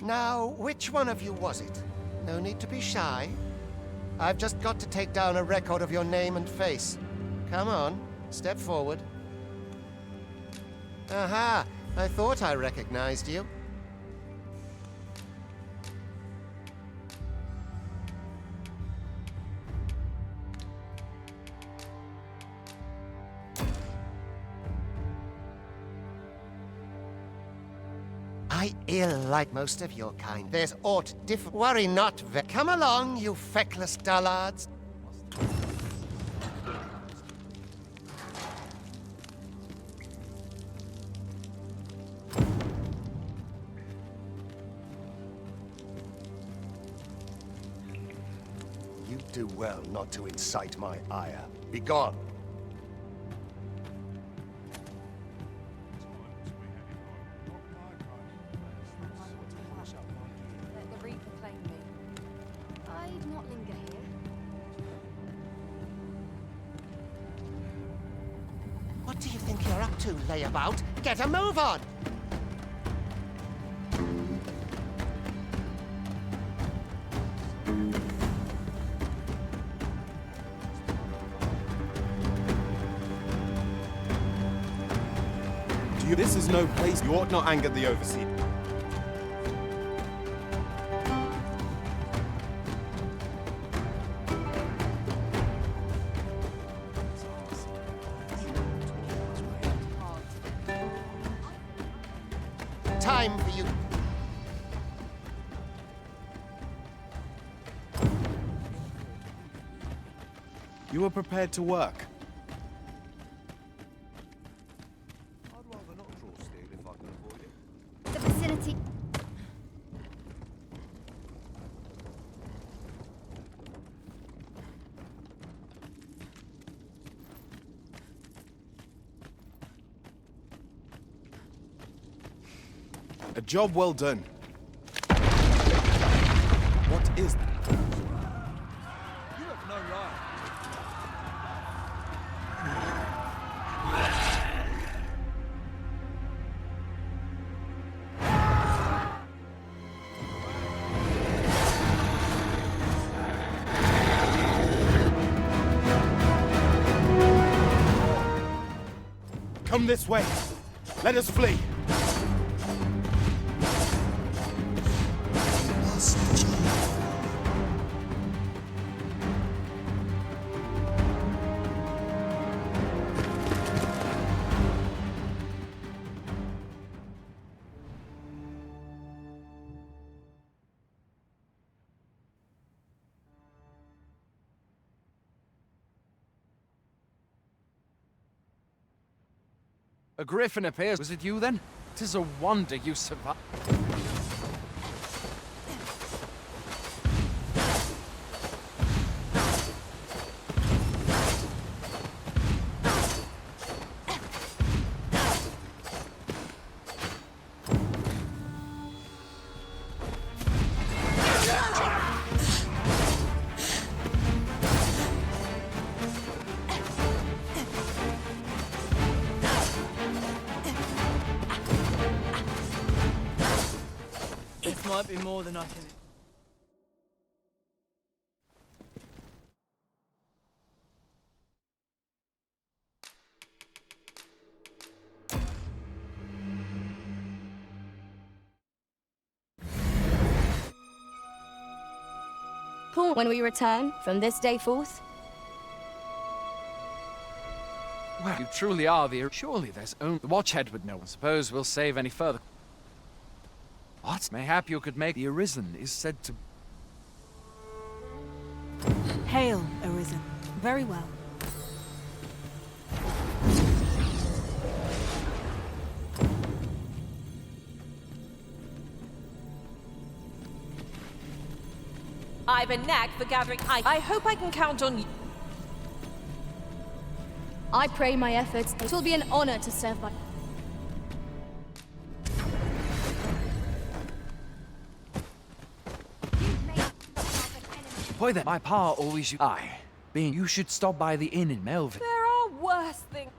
Now, which one of you was it? No need to be shy. I've just got to take down a record of your name and face. Come on, step forward. Aha! I thought I recognized you. I ill like most of your kind. There's aught different. Worry not, Come along, you feckless dullards. You do well not to incite my ire. Begone. What do you think you're up to, layabout? Get a move on! This is no place. You ought not anger the overseer. Time for you. You were prepared to work. The vicinity. A job well done. What is that? You have no right. Come this way. Let us flee. A griffin appears. Was it you then? 'Tis a wonder you survived. Might be more than I can. Paul, when we return from this day forth. Well, you truly are the... Surely there's only... The Watchhead would know. I suppose we'll save any further... What? Mayhap you could make the Arisen is said to... Hail, Arisen. Very well. I've a knack for gathering. I hope I can count on you. I pray my efforts. It will be an honor to serve by... Boy then, my pa always used... Aye, being you should stop by the inn in Melvin. There are worse things.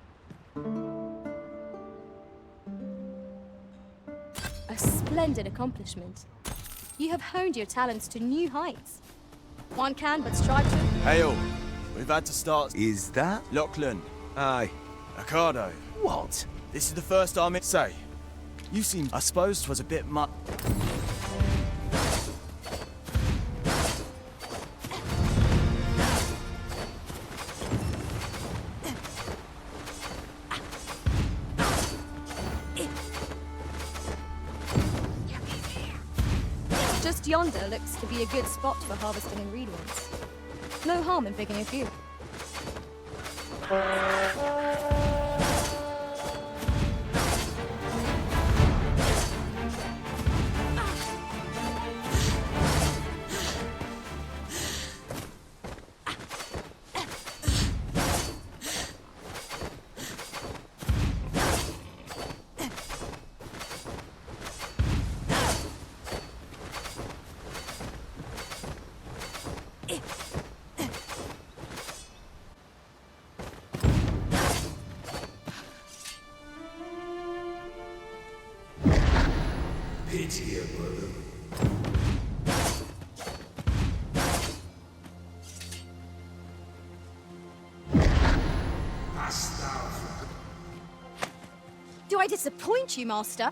A splendid accomplishment. You have honed your talents to new heights. One can but strive to... Hail. We've had to start. Is that? Lachlan. Aye. Ricardo. What? This is the first time it. Say. You seem. I suppose 'twas a bit much. Just yonder looks to be a good spot for harvesting ingredients. No harm in picking a few. Do I disappoint you, Master?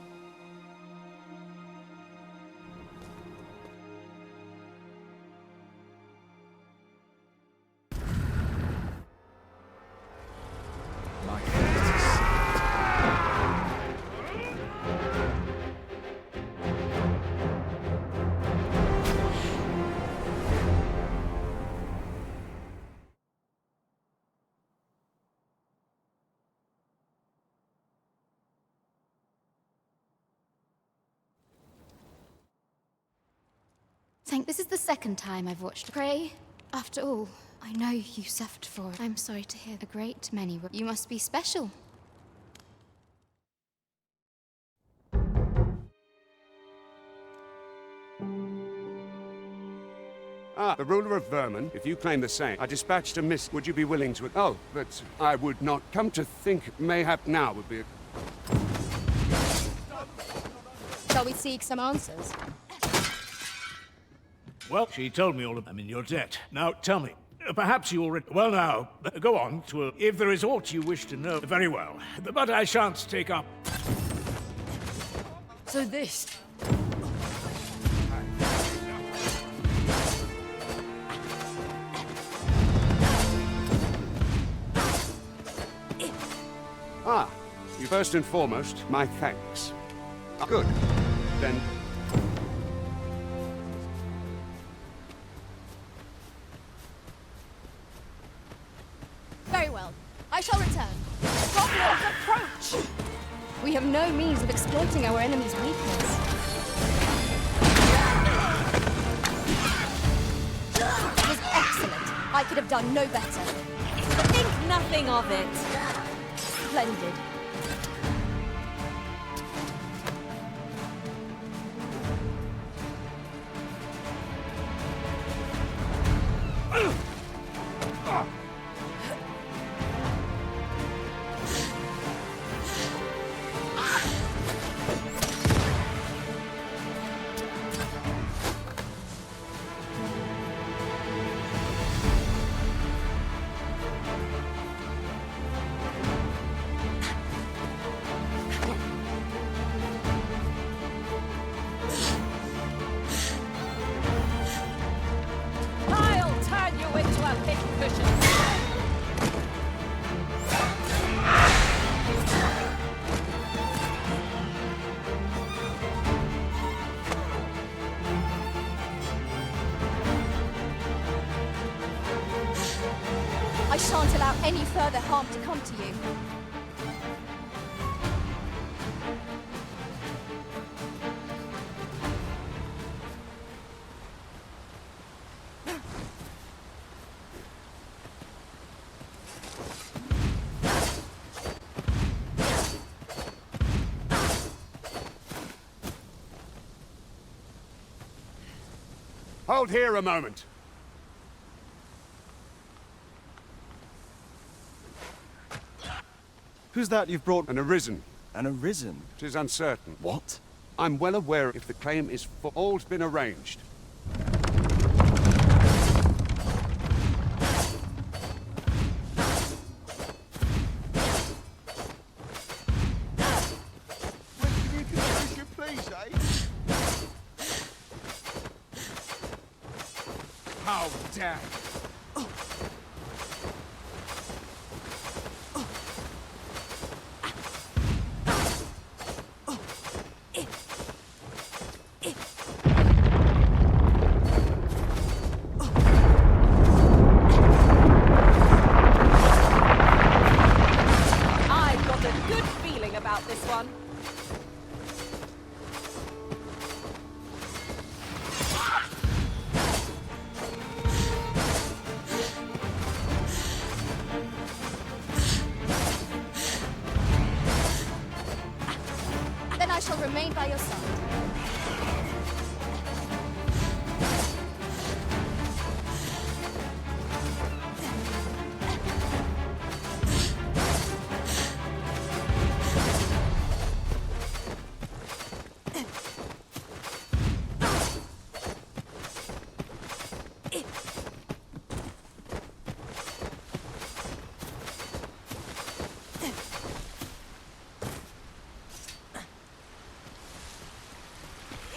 This is the second time I've watched Pray. After all, I know you suffered for it. I'm sorry to hear a great many. You must be special. Ah, the ruler of vermin. If you claim the same, I dispatched a miss. Would you be willing to... Oh, but I would not. Come to think, mayhap now would be a... Shall we seek some answers? Well, she told me all I'm in your debt. Now, tell me, perhaps you already... Well, now, go on to if there is aught you wish to know. Very well, but I shan't take up... So this... Ah, you first and foremost, my thanks. Good. Then... Very well. I shall return. Goblins, approach! We have no means of exploiting our enemy's weakness. It was excellent. I could have done no better. Think nothing of it. Splendid. I shan't allow any further harm to come to you. Hold here a moment. Who's that you've brought? An arisen. An arisen? 'Tis uncertain. What? I'm well aware if the claim is for all's been arranged. How dare you? I've got a good feeling about this one. Then I shall remain by your side.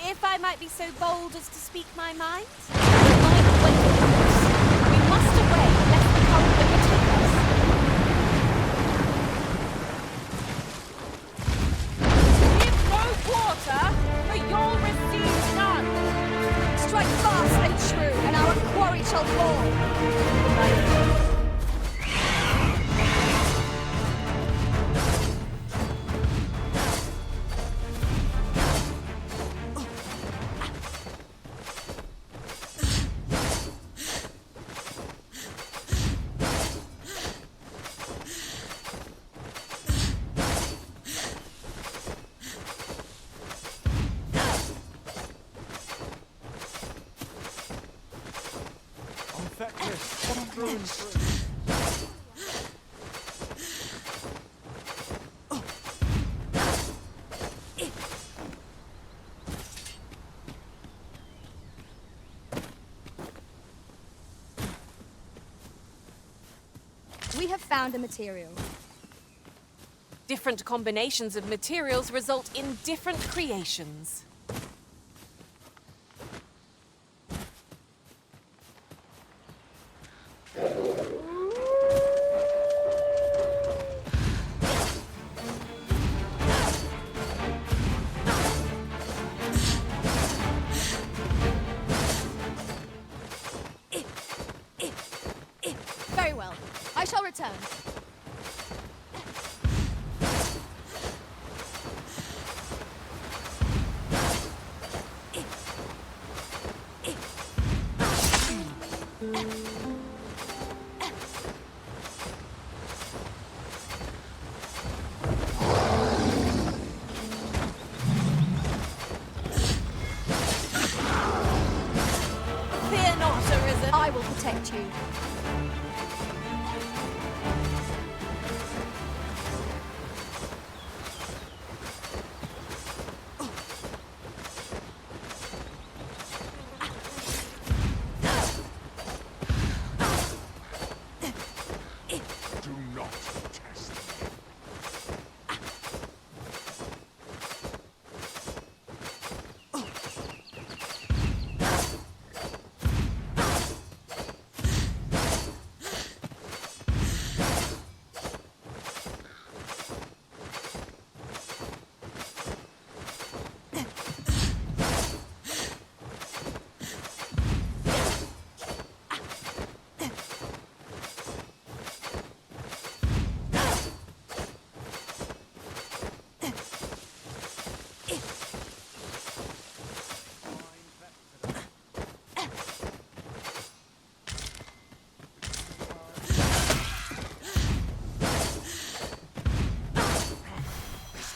If I might be so bold as to speak my mind, we might wait a minute. We must away lest the current overtake us. Give no quarter, for you'll receive none. Strike fast and true, and our quarry shall fall. Through and through. We have found a material. Different combinations of materials result in different creations. Very well. I shall return. Fear not, Arisen. I will protect you. Do not test me.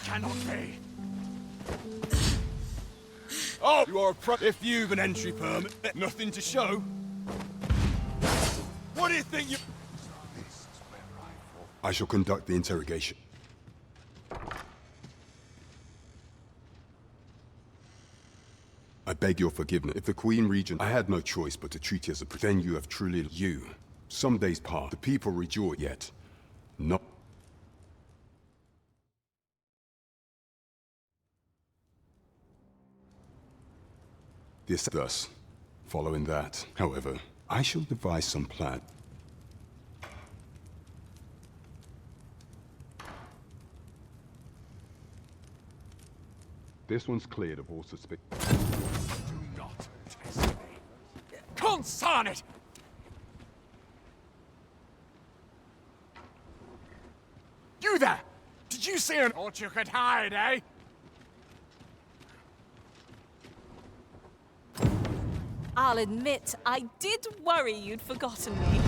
Cannot be. Oh, you are a pro. If you've an entry permit, nothing to show. What do you think you... I shall conduct the interrogation. beg your forgiveness. If the Queen Regent, I had no choice but to treat you as a then you have truly you. Some days pass, the people rejoice, yet not. This thus, following that, however, I shall devise some plan. This one's cleared of all suspicion. Do not test me. Consign it! You there! Did you see an thought you could hide, eh? I'll admit, I did worry you'd forgotten me.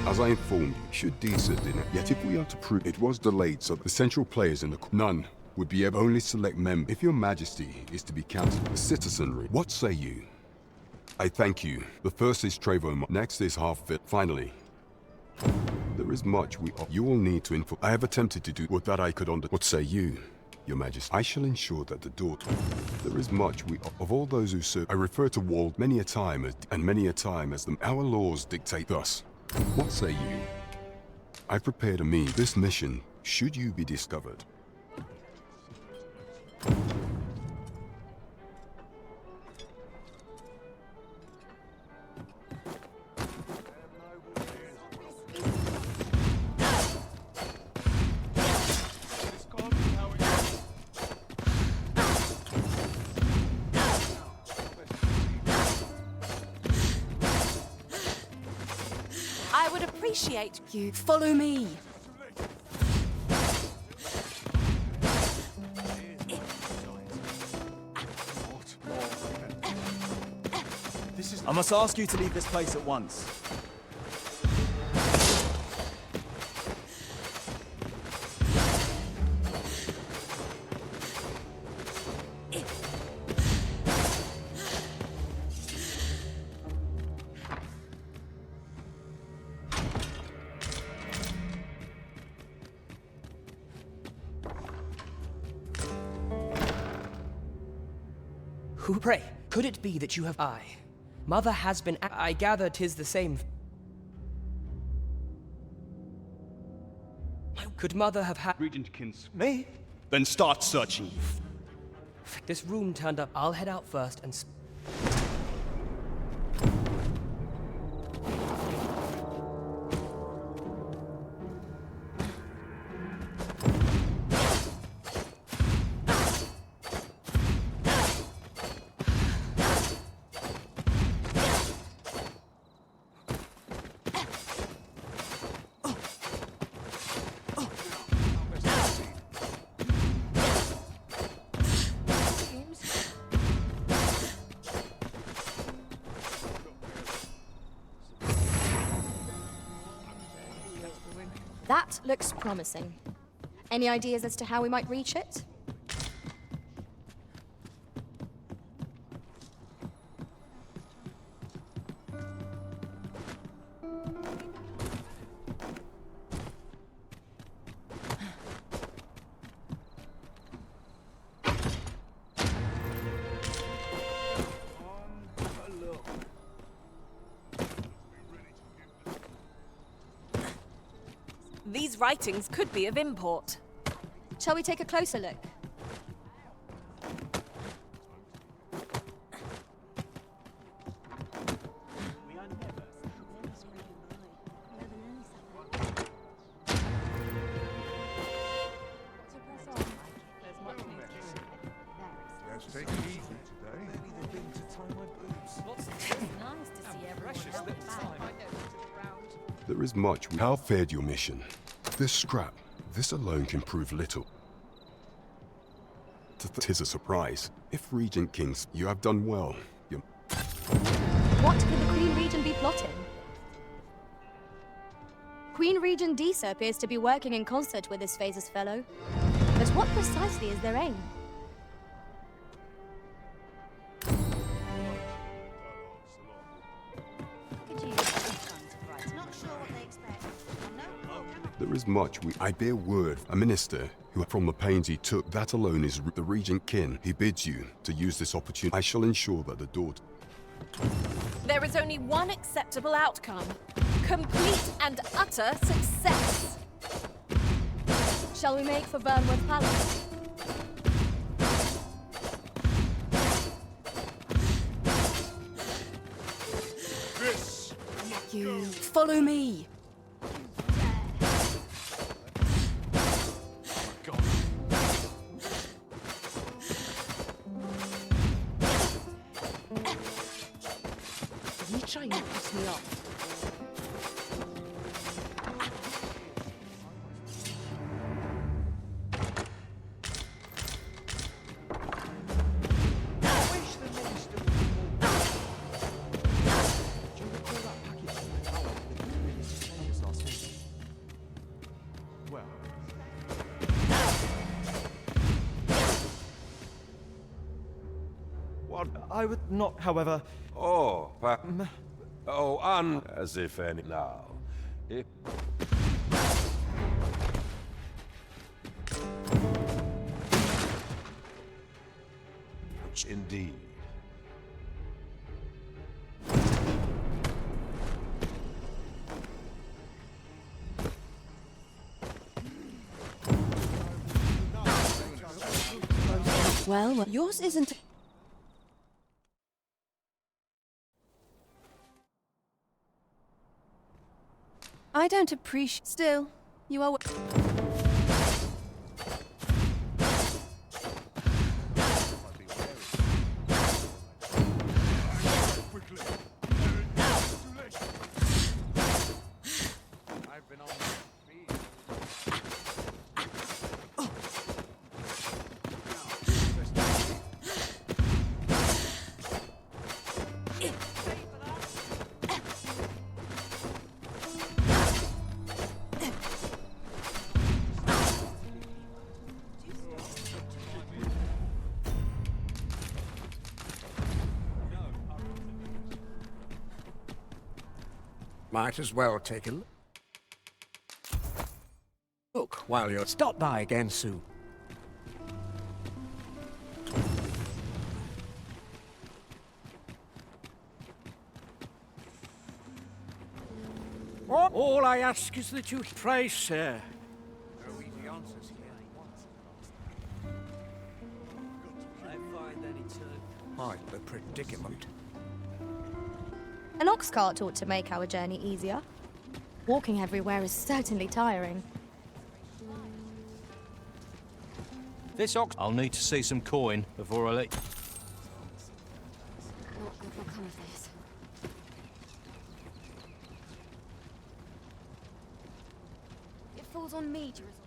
As I informed you, should Disa dinner, yet if we are to prove it was delayed so the central players in the none would be able only select members. If your majesty is to be counted the citizenry, what say you? I thank you. The first is Trevo, next is Half-Fit. Finally, there is much you will need to info. I have attempted to do what that I could under. What say you, your majesty? I shall ensure that the door. There is much of all those who serve. I refer to Wald many a time as our laws dictate thus. What say you? I prepared a means. This mission, should you be discovered. I would appreciate you. Follow me. I must ask you to leave this place at once. Who pray? Could it be that you have Mother has been I gather 'tis the same. Could Mother have had Regent Kins. Me? Then start searching. this room turned up? I'll head out first and That looks promising. Any ideas as to how we might reach it? These writings could be of import. Shall we take a closer look? Let's take it easy today. They've been to tie my boots. Nice to see everyone out back. There is much. How fared your mission? This scrap, this alone can prove little. 'Tis a surprise. If Regent Kings, you have done well. What could the Queen Regent be plotting? Queen Regent Disa appears to be working in concert with this Phases fellow. But what precisely is their aim? Could you use some time to write? Not sure what they expect. No. is much I bear word. A minister who, from the pains he took, that alone is the regent kin. He bids you to use this opportunity. I shall ensure that the daughter... There is only one acceptable outcome. Complete and utter success. Shall we make for Burnworth Palace? You follow me. You trying to piss me off? I would not, however... Oh, as if any now. Indeed. Well, yours isn't... I don't appreciate... Still, you are... Might as well take a look while you're... Stop by again soon. All I ask is that you pray, sir. Quite the predicament. An ox cart ought to make our journey easier. Walking everywhere is certainly tiring. This ox... I'll need to see some coin before I let... What good will come of this? It falls on me to resolve.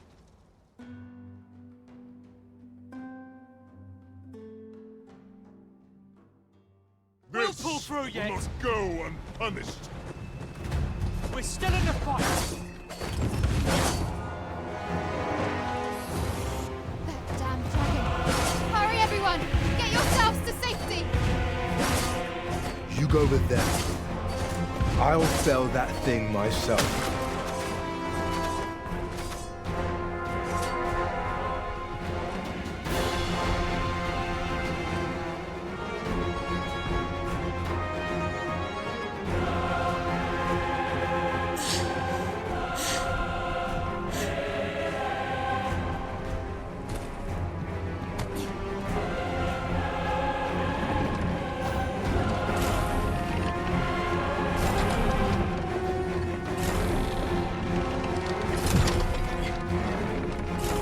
We'll pull through yet. Must go unpunished. We're still in the fight. That damn dragon! Hurry, everyone! Get yourselves to safety! You go with them. I'll fell that thing myself.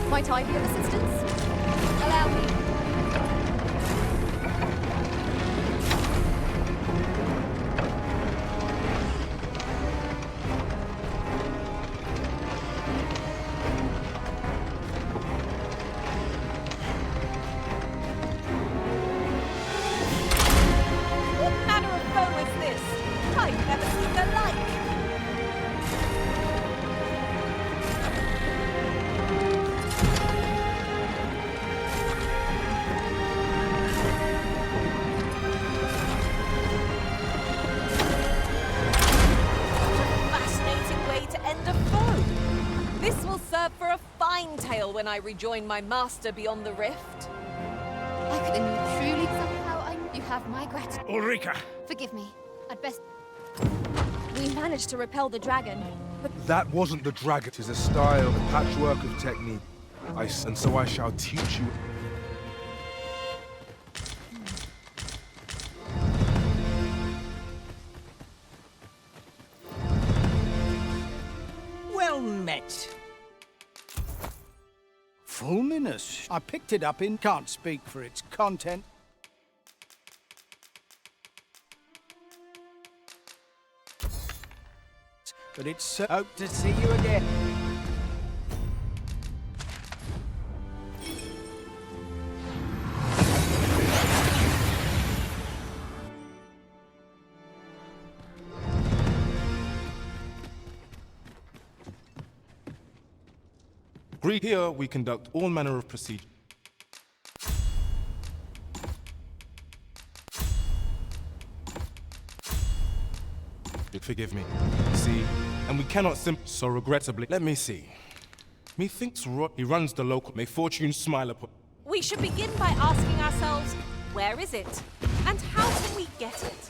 Might I be of assistance? Allow me. What manner of foe is this? I've never seen the like. when I rejoin my master beyond the rift. I could truly somehow you have my gratitude. Ulrika! Forgive me. I'd best... We managed to repel the dragon, but... That wasn't the dragon. It is a style, a patchwork of technique. And so I shall teach you. Well met. Fulminous. I picked it up in... Can't speak for its content. But it's... hope to see you again. Here we conduct all manner of procedure. Forgive me. See, and we cannot so regrettably. Let me see. Methinks he runs the local. May fortune smile upon. We should begin by asking ourselves, where is it? And how can we get it?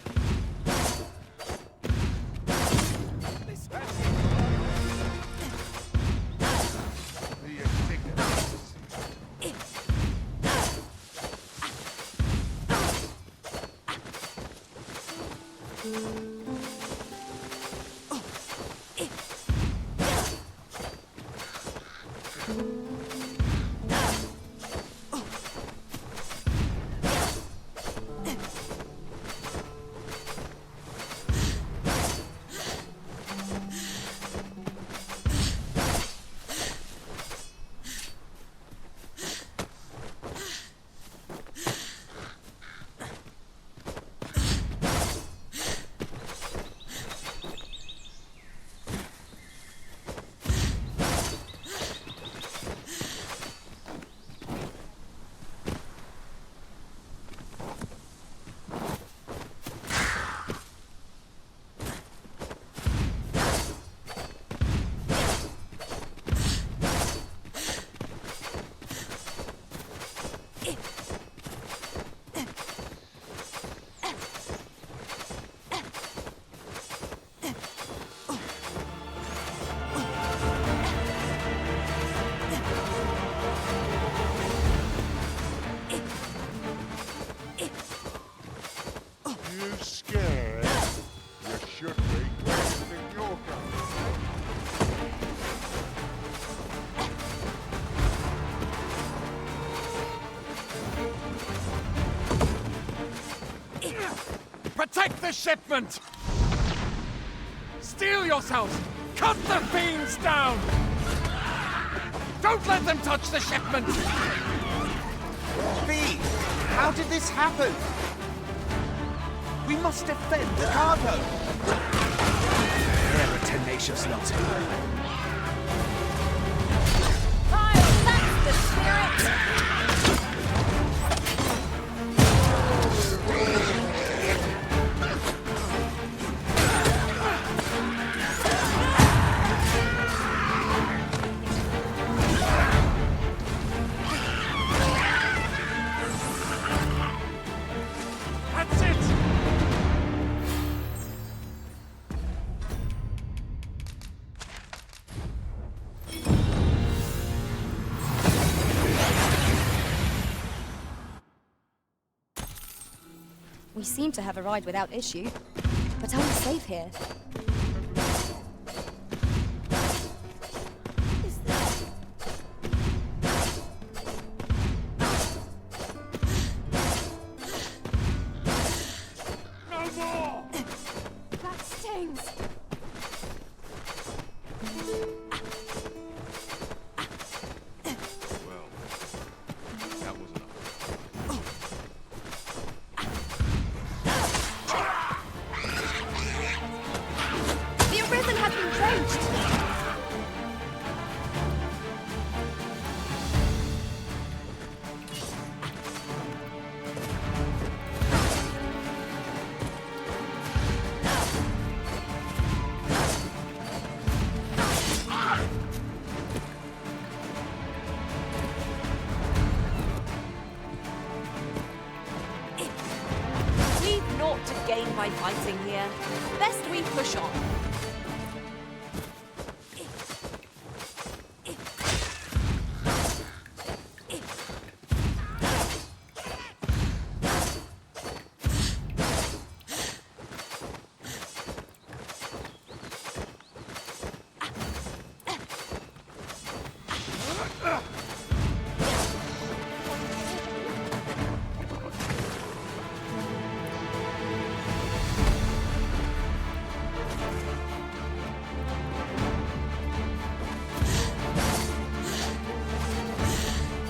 Protect the shipment! Steel yourselves! Cut the fiends down! Don't let them touch the shipment! V, how did this happen? We must defend the cargo! They're a tenacious lot. Kyle, that's the spirit! We seem to have arrived without issue. But are we safe here? No more! That stings! Well, that was enough. gain by fighting here. Best we push on.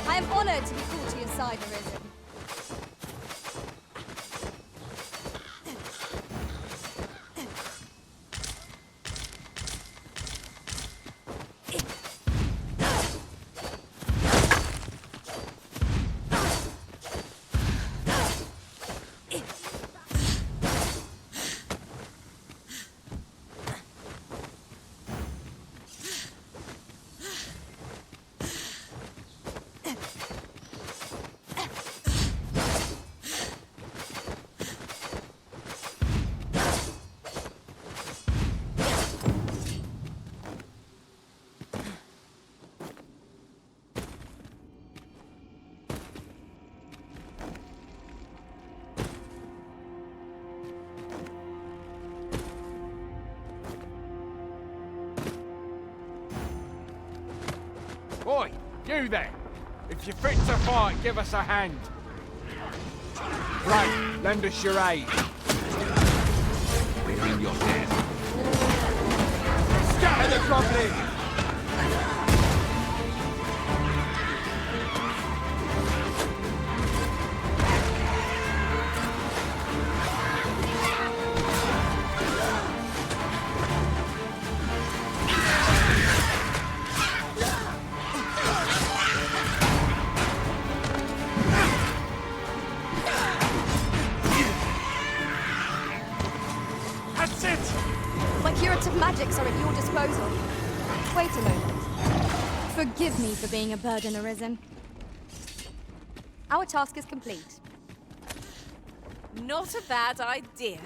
I am honored to be called to your side, Arisen. Oi, you there! If you're fit to fight, give us a hand. Right, lend us your aid. We're in your debt. Scatter the goblin! My curative magics are at your disposal. Wait a moment. Forgive me for being a burden, Arisen. Our task is complete. Not a bad idea.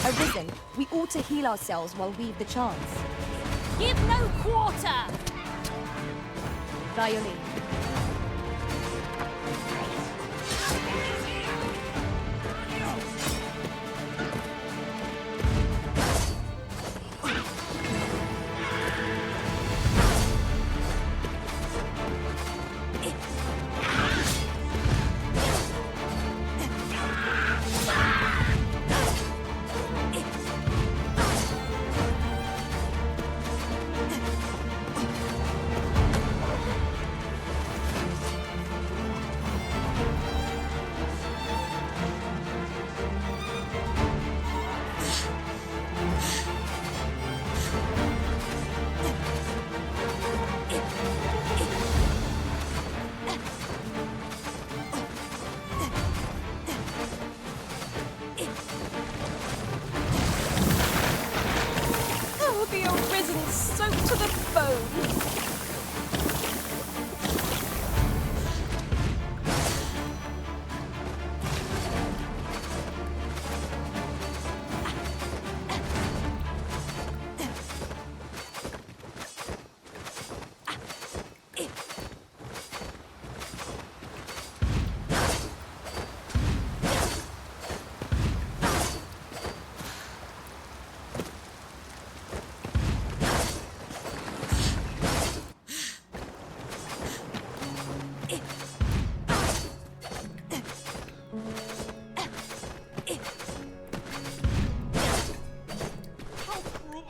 Arisen, we ought to heal ourselves while we've the chance. Give no quarter! Violin. Soaked to the bone.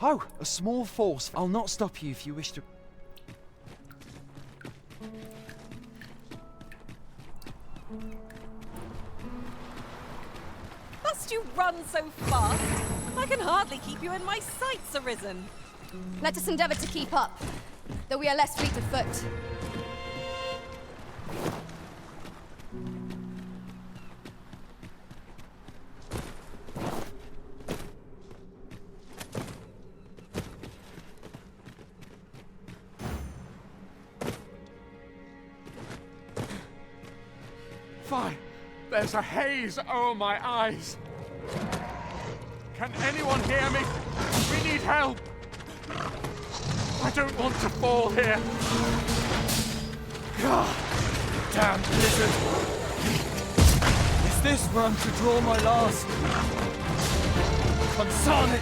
Oh, a small force. I'll not stop you if you wish to. Must you run so fast? I can hardly keep you in my sights, Arisen. Let us endeavor to keep up, though we are less fleet of foot. Fine. There's a haze over my eyes. Can anyone hear me? We need help! I don't want to fall here! God, damn blizzard! Is this where I'm to draw my last? Consarn it!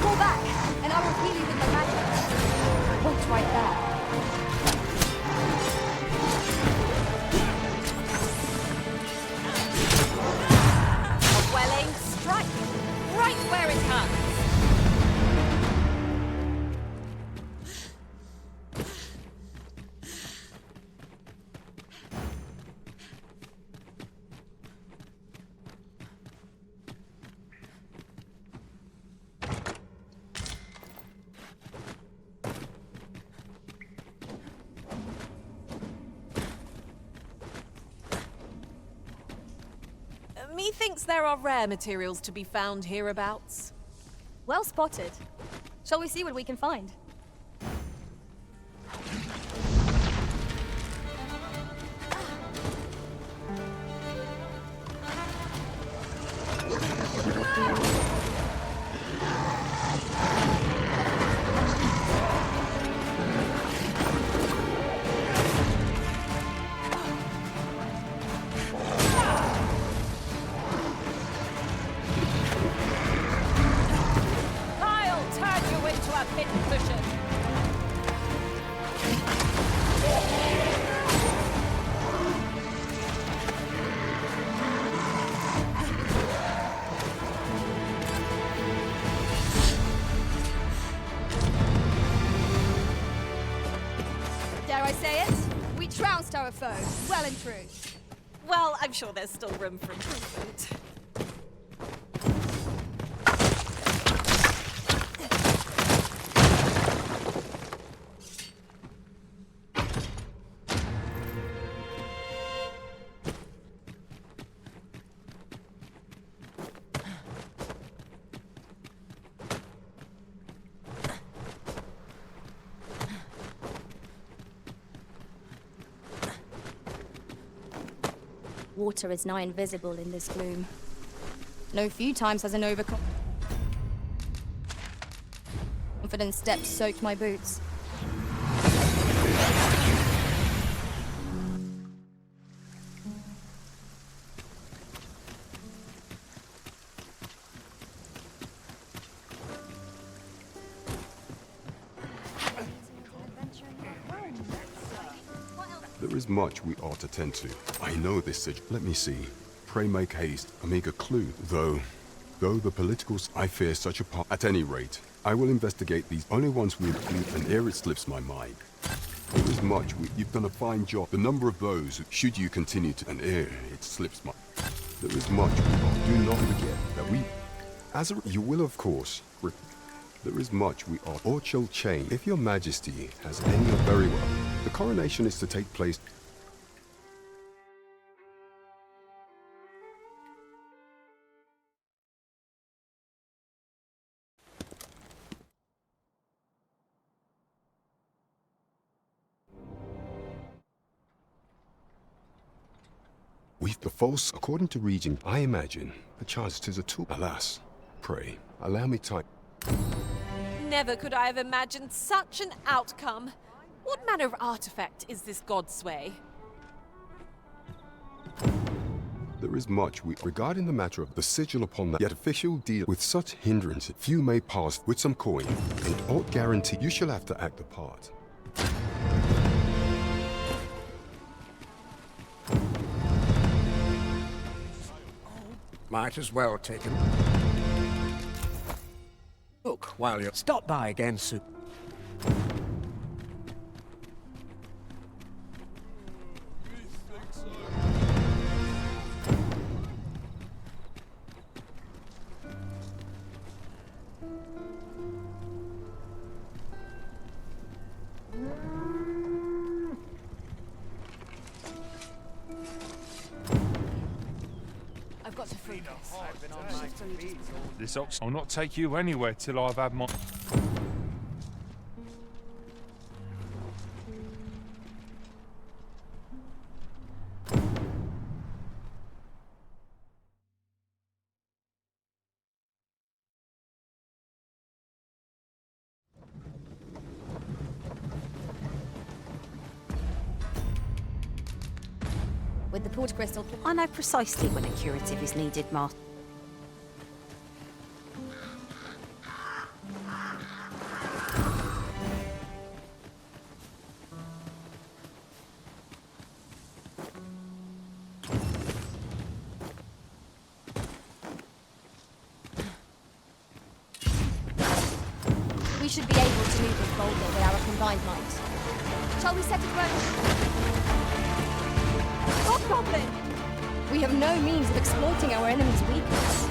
Fall back, and I will heal you with my magic. What's right there? A well-aimed strike, right where it hurts. Methinks there are rare materials to be found hereabouts. Well spotted. Shall we see what we can find? I'll turn you into a hidden cushion. Dare I say it? We trounced our foe, well and true. Well, I'm sure there's still room for improvement. Water is nigh invisible in this gloom. No few times has an confident step soaked my boots. There is much we ought to tend to. I know this sigil. Let me see. Pray make haste. Amiga clue. Though the politicals, I fear such a part. At any rate, I will investigate these only once we include, and ere it slips my mind. There is much you've done a fine job. The number of those, should you continue to, and ere it slips my. There is much we ought. Do not forget that we, as a, you will of course. There is much we ought, or shall change. If your majesty has any, very well. The coronation is to take place. We've the false, according to Regent, I imagine, perchance 'tis a tool. Alas, pray, allow me time. Never could I have imagined such an outcome. What manner of artifact is this Godsway? There is much regarding the matter of the sigil upon that, yet official deal with such hindrance, few may pass with some coin, and ought guarantee you shall have to act the part. Might as well take him. Look, while you're... Stop by again soon. This ox. I'll not take you anywhere till I've had my. With the port crystal. I know precisely when a curative is needed, Master. We should be able to move this boulder with our combined might. Shall we set it running? Hobgoblin! We have no means of exploiting our enemy's weakness.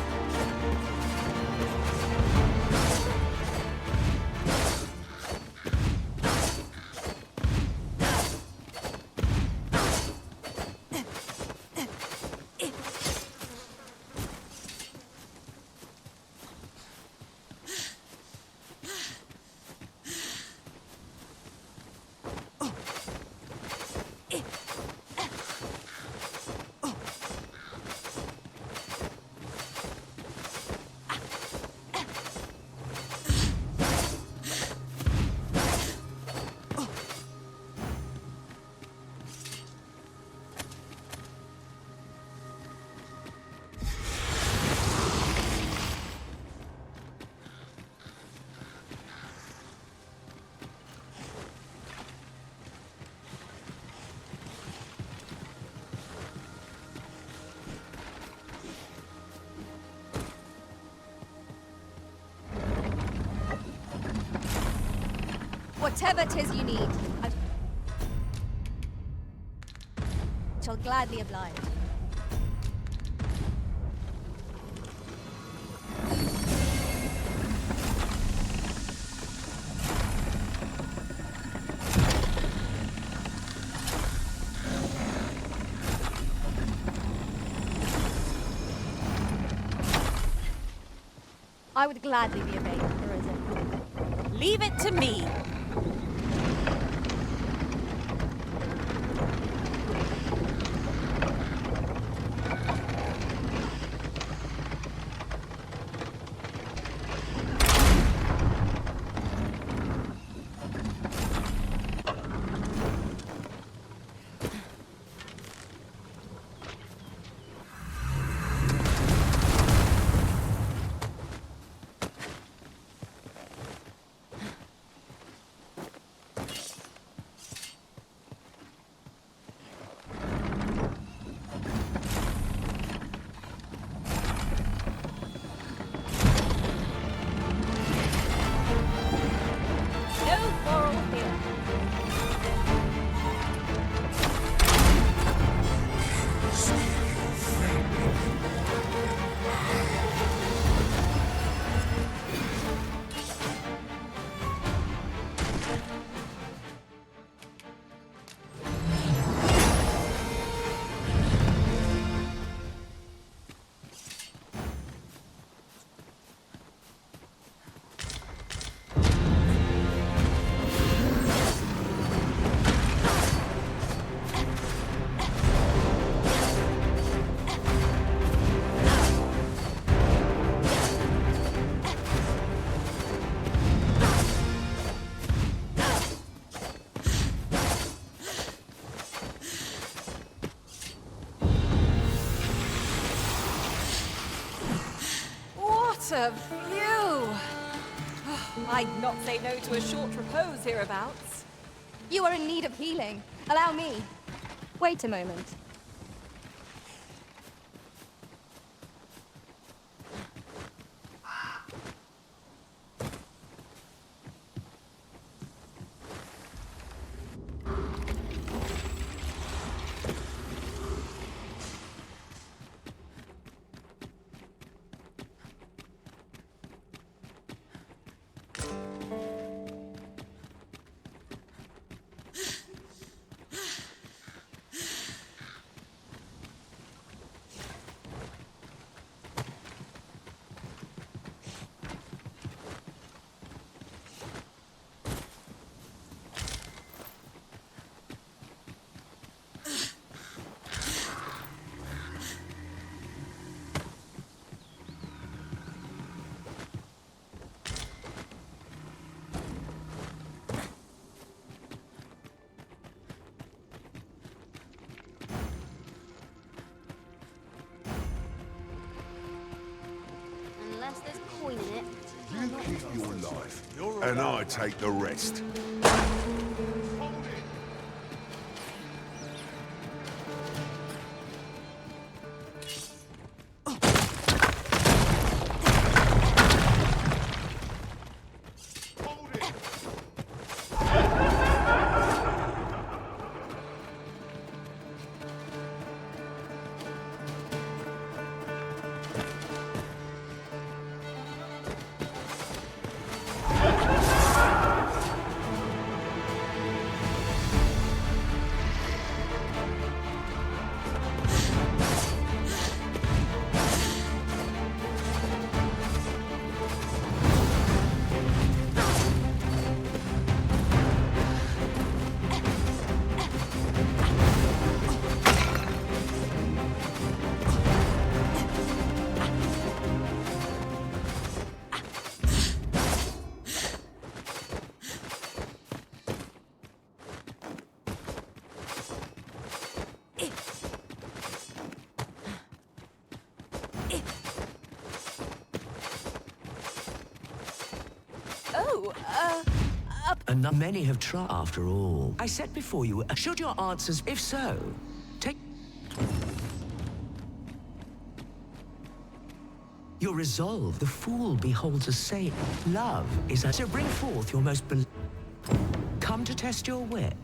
Whatever 'tis you need, I shall gladly oblige. I would gladly be obeyed, Arisen. Leave it to me. What a view! I'd not say no to a short repose hereabouts. You are in need of healing. Allow me. Wait a moment. There's coin in it. You keep your life, and I take the rest. And not many have tried after all. I said before you, should your answers, if so, take your resolve. The fool beholds a saint. Love is a... So bring forth your most come to test your wit.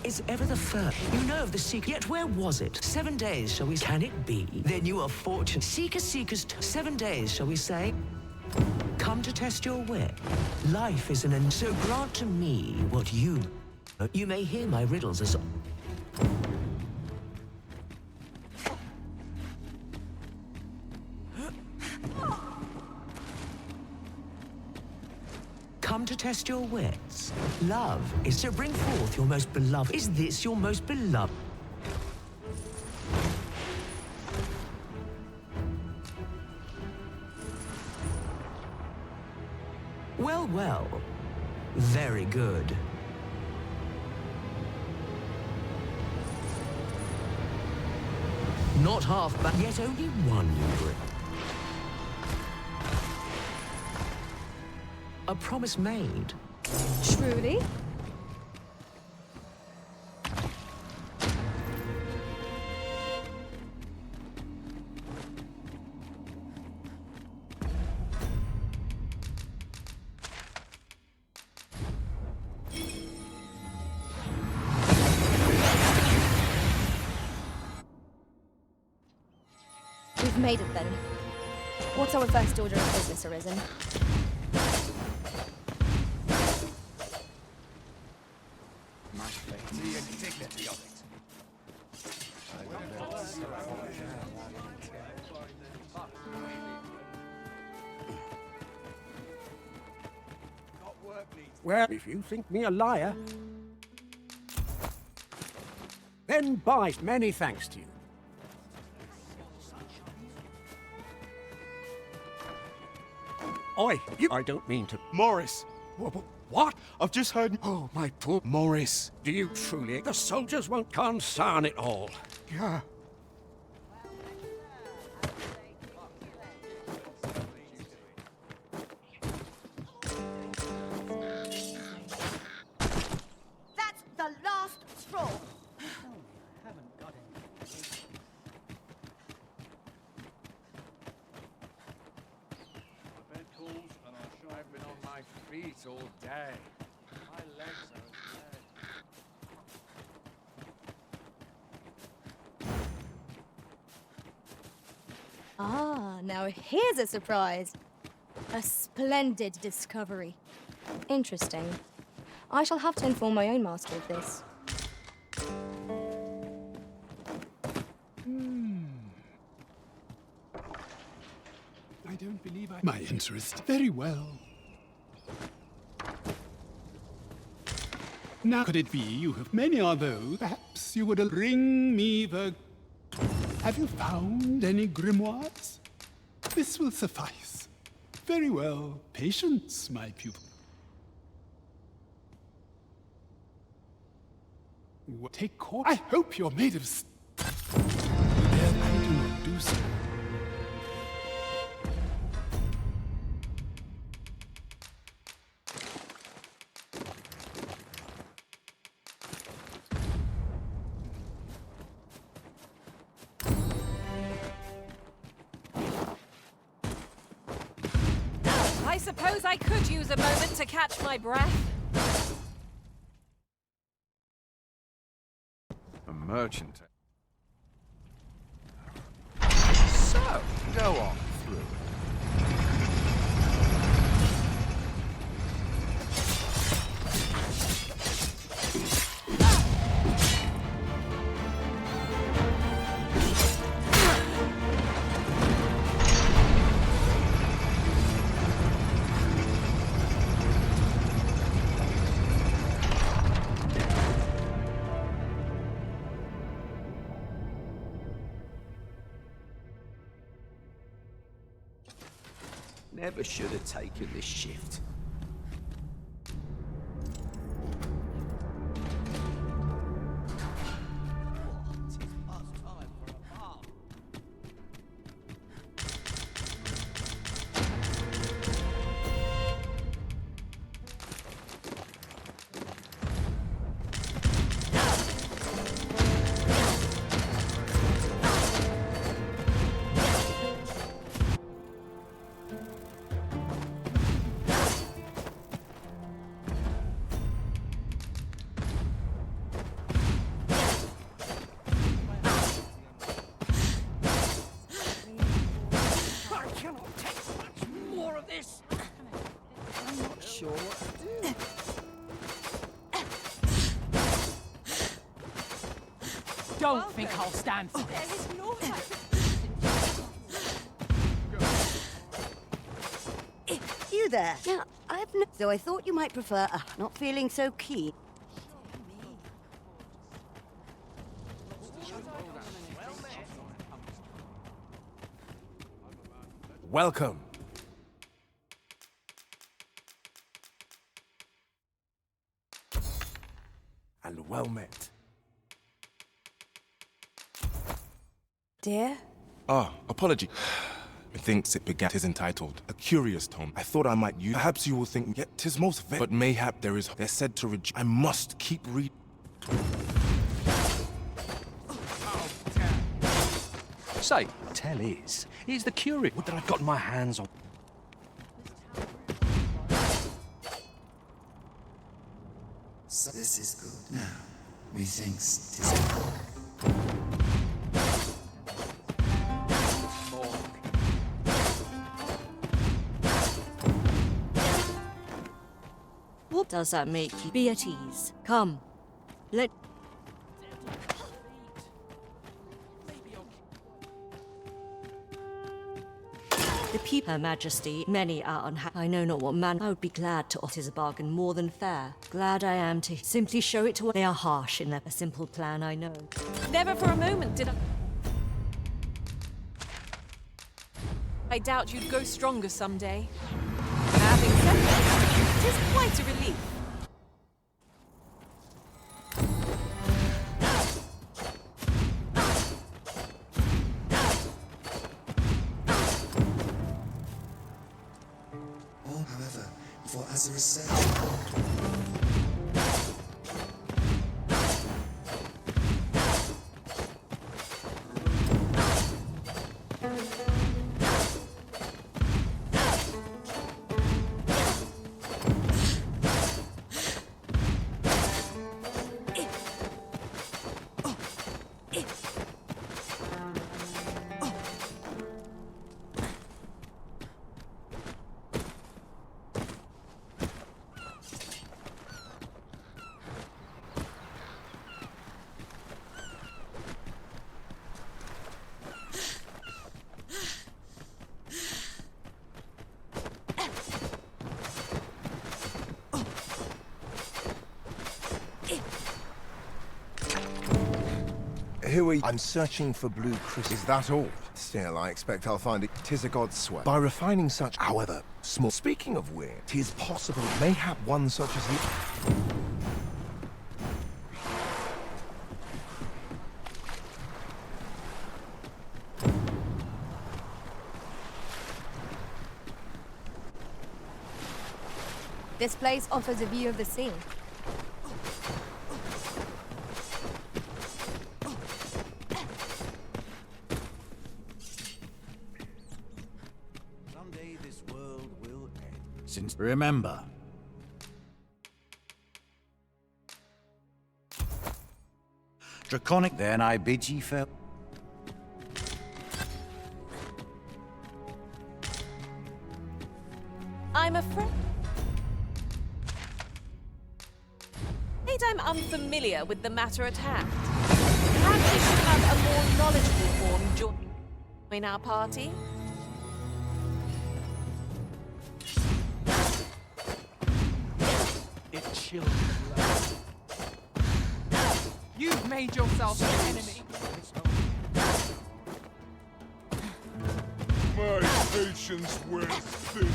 Is ever the first. You know of the secret. Yet where was it? 7 days, shall we? Can it be? Then you are fortunate. Seekers, 7 days, shall we say? Come to test your wit. Life is an end. So grant to me what you... You may hear my riddles as... Come to test your wits. Love is to bring forth your most beloved. Is this your most beloved? Well, well. Very good. Not half, but yet only one grip. A promise made. Truly? We've made it then. What's our first order of business, Arisen? The indignity of it. Well, if you think me a liar, then by many thanks to you. Oi, you... I don't mean to... Morris! What? I've just heard... Oh, my poor... Morris! Do you truly... The soldiers won't concern it all. Yeah. That's the last straw. I've been on my feet all day. My legs are dead. Ah, now here's a surprise. A splendid discovery. Interesting. I shall have to inform my own master of this. I don't believe I... My interest. Very well. Now, could it be you have many are those? Perhaps you would bring me the... Have you found any grimoires? This will suffice. Very well. Patience, my pupil. Take court. I hope you're made of... Then I do not do so. I suppose I could use a moment to catch my breath. A merchant. So, go on through. Never should have taken this shift. Sure what to do. Don't think I'll stand for There this. is no You there? Now, I've no... So I thought you might prefer not feeling so keen. Welcome. And well met. Dear? Apology. Methinks it began. 'Tis entitled A Curious Tome. I thought I might use. Perhaps you will think, yet 'tis most but mayhap there is. They're said to I must keep reading. Say, tell is the curious what that I've got my hands on. So this is good. Now, methinks 'tis What does that make you? Be at ease. Come. Let... The people, Her Majesty, many are unhappy. I know not what man. I would be glad to offer a bargain more than fair. Glad I am to simply show it to. They are harsh in their simple plan, I know. Never for a moment did I doubt you'd go stronger someday. Having said that, it is quite a relief. all, however, for as a researcher. Who are you? I'm searching for blue crystal. Is that all? Still, I expect I'll find it. 'Tis a god's sweat. By refining such, however, small. Speaking of weird, 'tis possible, mayhap one such as you. This place offers a view of the sea. Someday this world will end. Remember. Draconic, then I bid ye farewell. I'm afraid I'm unfamiliar with the matter at hand. Perhaps we should have a more knowledgeable form join our party. It chilled me. You've made yourself an enemy. My patience wears thin.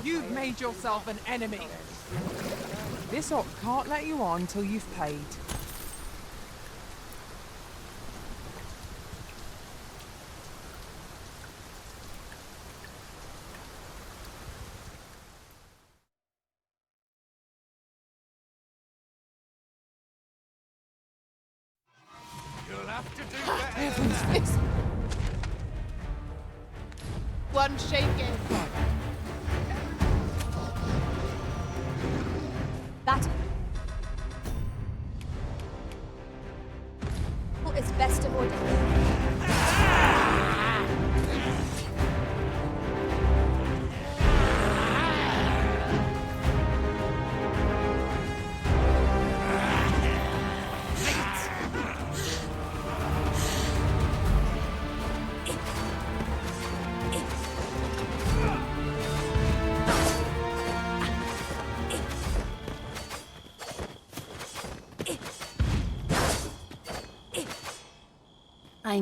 You've made yourself an enemy. This op can't let you on till you've paid. You'll have to do better. One shaking. That is best avoided.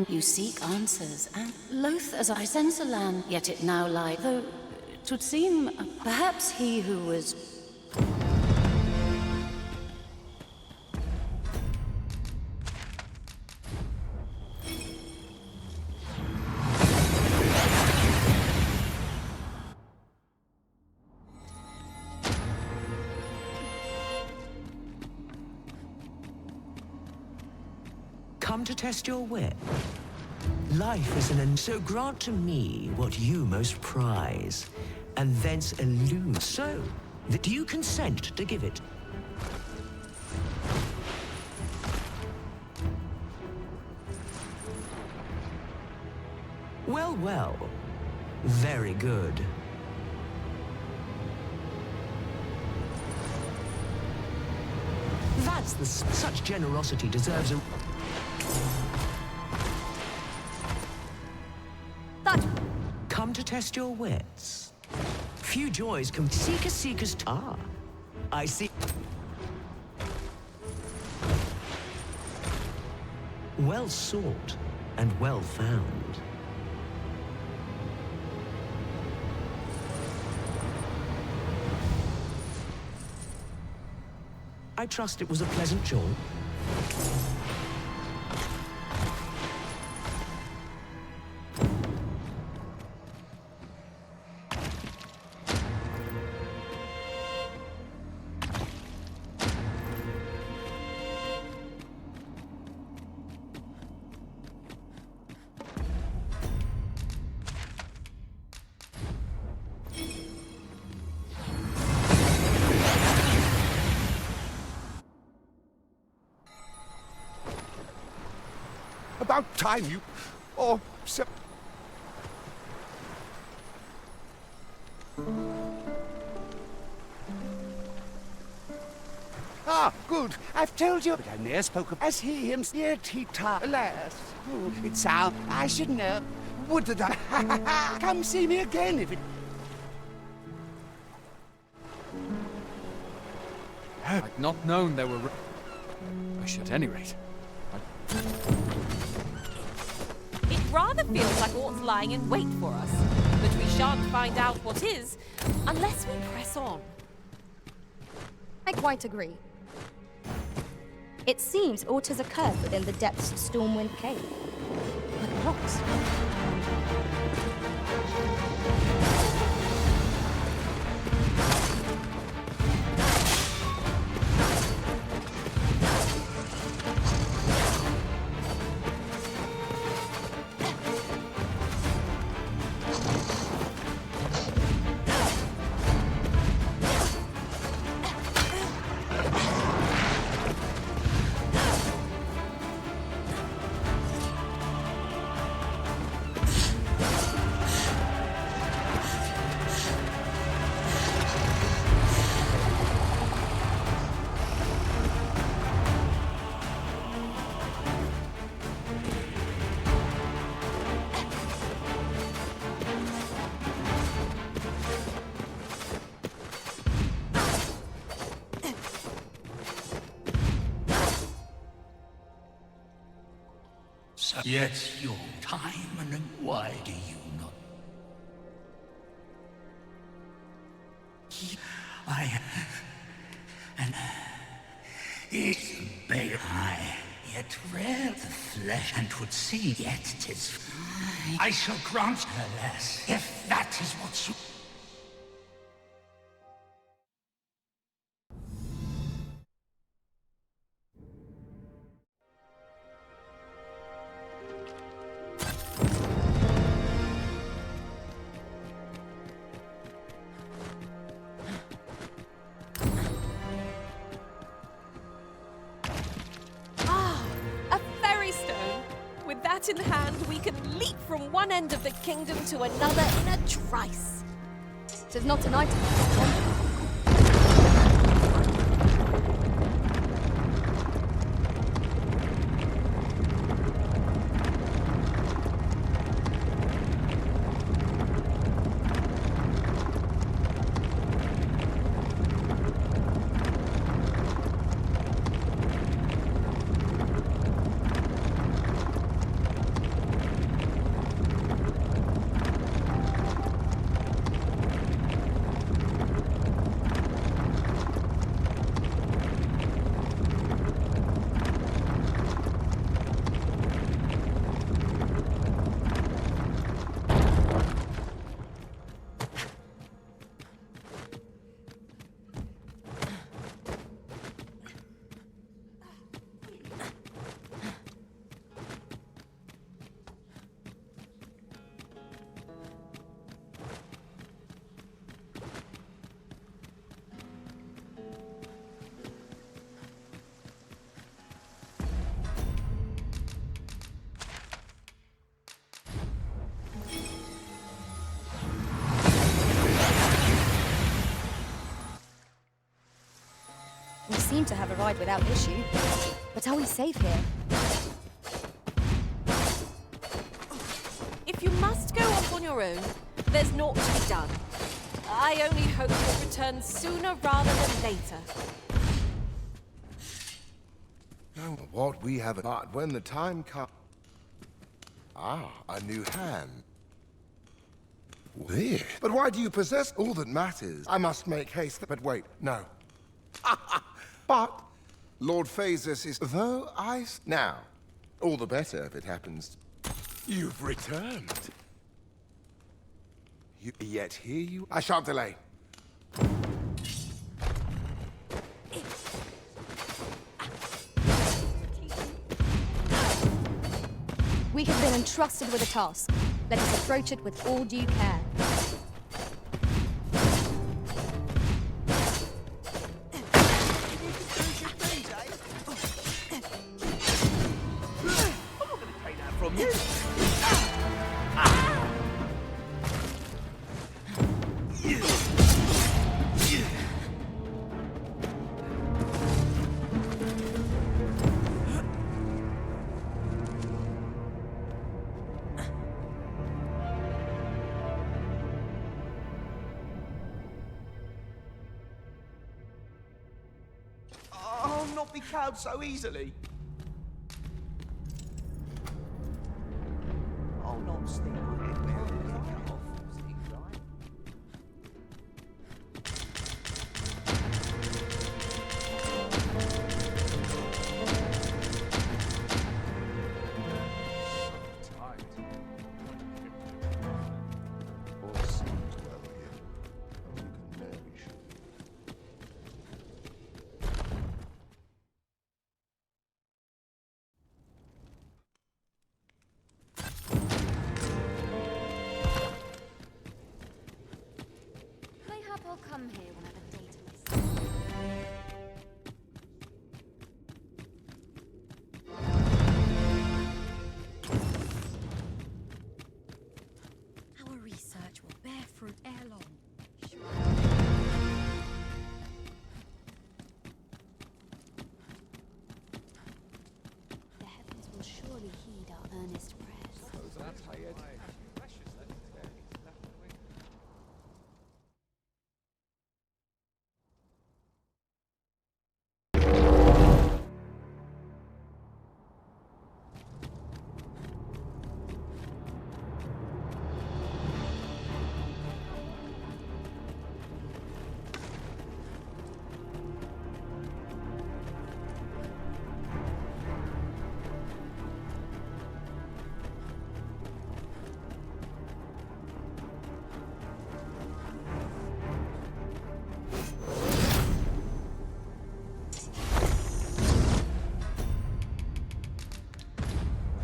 You seek answers, and loath as I sense a land, yet it now lies. Though, 'twould seem, perhaps he who was... Come to test your wit. Life is an end, so grant to me what you most prize, and thence elude. So, do you consent to give it? Well, well. Very good. That's such generosity deserves a... Come to test your wits. Few joys can seekers. I see. Well sought and well found. I trust it was a pleasant jaunt. About time you... Oh, so... Ah, good. I've told you, but I ne'er spoke of... As he himself, alas. Oh, it's out. I should know. Would that I... Come see me again if it... I'd not known there were... I should at any rate. It rather feels like aught's lying in wait for us, but we shan't find out what is unless we press on. I quite agree. It seems aught has occurred within the depths of Stormwind Cave. But what? Yet your time, and why do you not? And it's bare eye, yet rare the flesh, and would see, yet 'tis I shall grant her less, if that is what you. In hand, we can leap from one end of the kingdom to another in a trice. 'Tis not an item. We seem to have arrived without issue. But are we safe here? If you must go off on your own, there's naught to be done. I only hope you'll return sooner rather than later. What we have, but when the time comes. Ah, a new hand. There. But why do you possess all that matters? I must make haste. But wait, no. But Lord Phasus is, though now, all the better if it happens. You've returned. Yet here you. I shan't delay. We have been entrusted with a task. Let us approach it with all due care. Not be cowed so easily. I'll not stick my head where it doesn't come off. tired.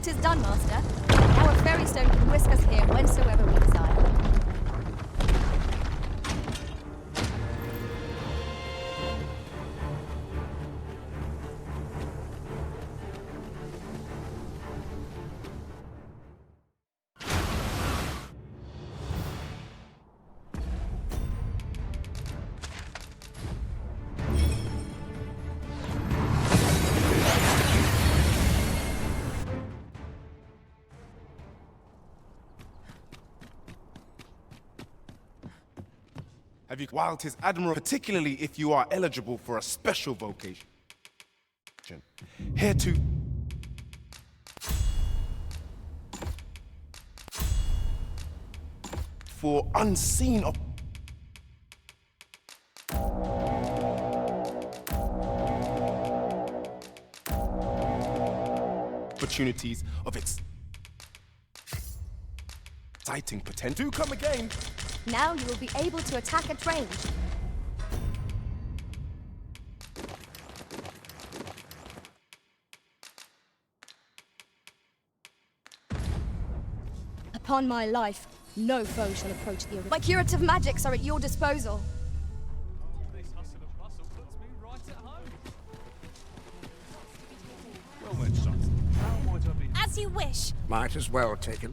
Tis done, Master. Our fairy stone can whisk us here whensoever we desire. Have you, while 'tis admirable, particularly if you are eligible for a special vocation. Here to for unseen opportunities of its exciting potential. Do come again. Now you will be able to attack at range. Upon my life, no foe shall approach the arena. My curative magics are at your disposal. This hustle and bustle puts me right at home. Well then, son, how might I be? As you wish. Might as well take it.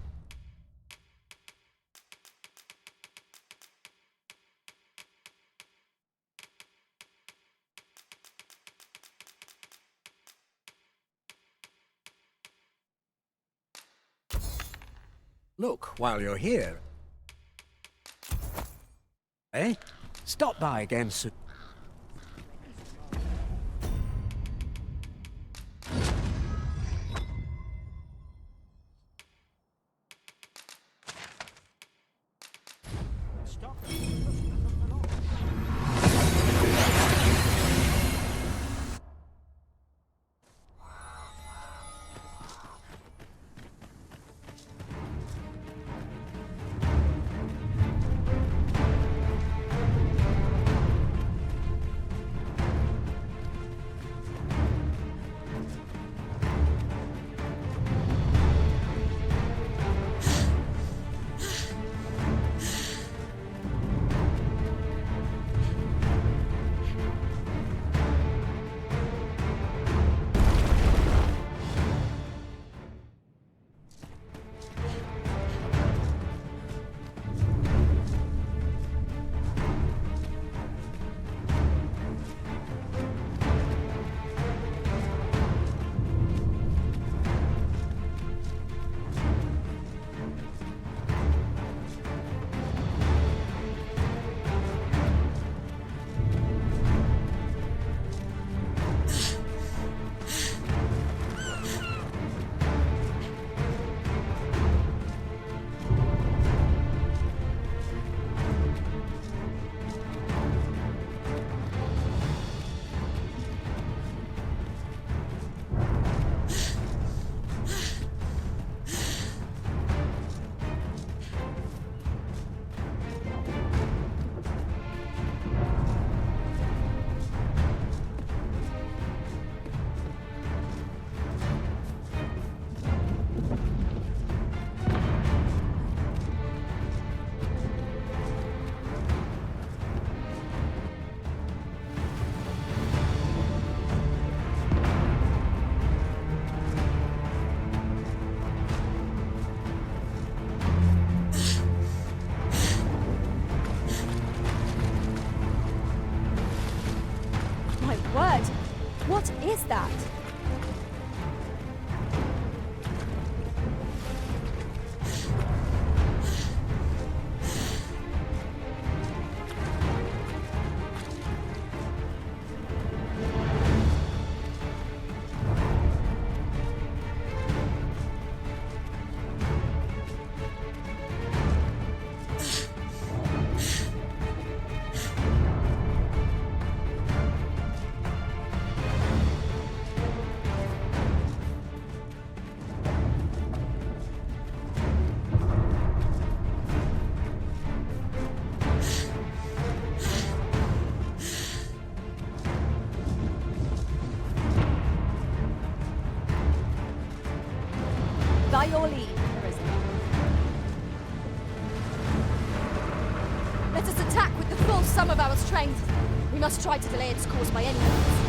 Look, while you're here. Eh? Stop by again soon. What is that? By your leave, Arisen. Let us attack with the full sum of our strength. We must try to delay its course by any means.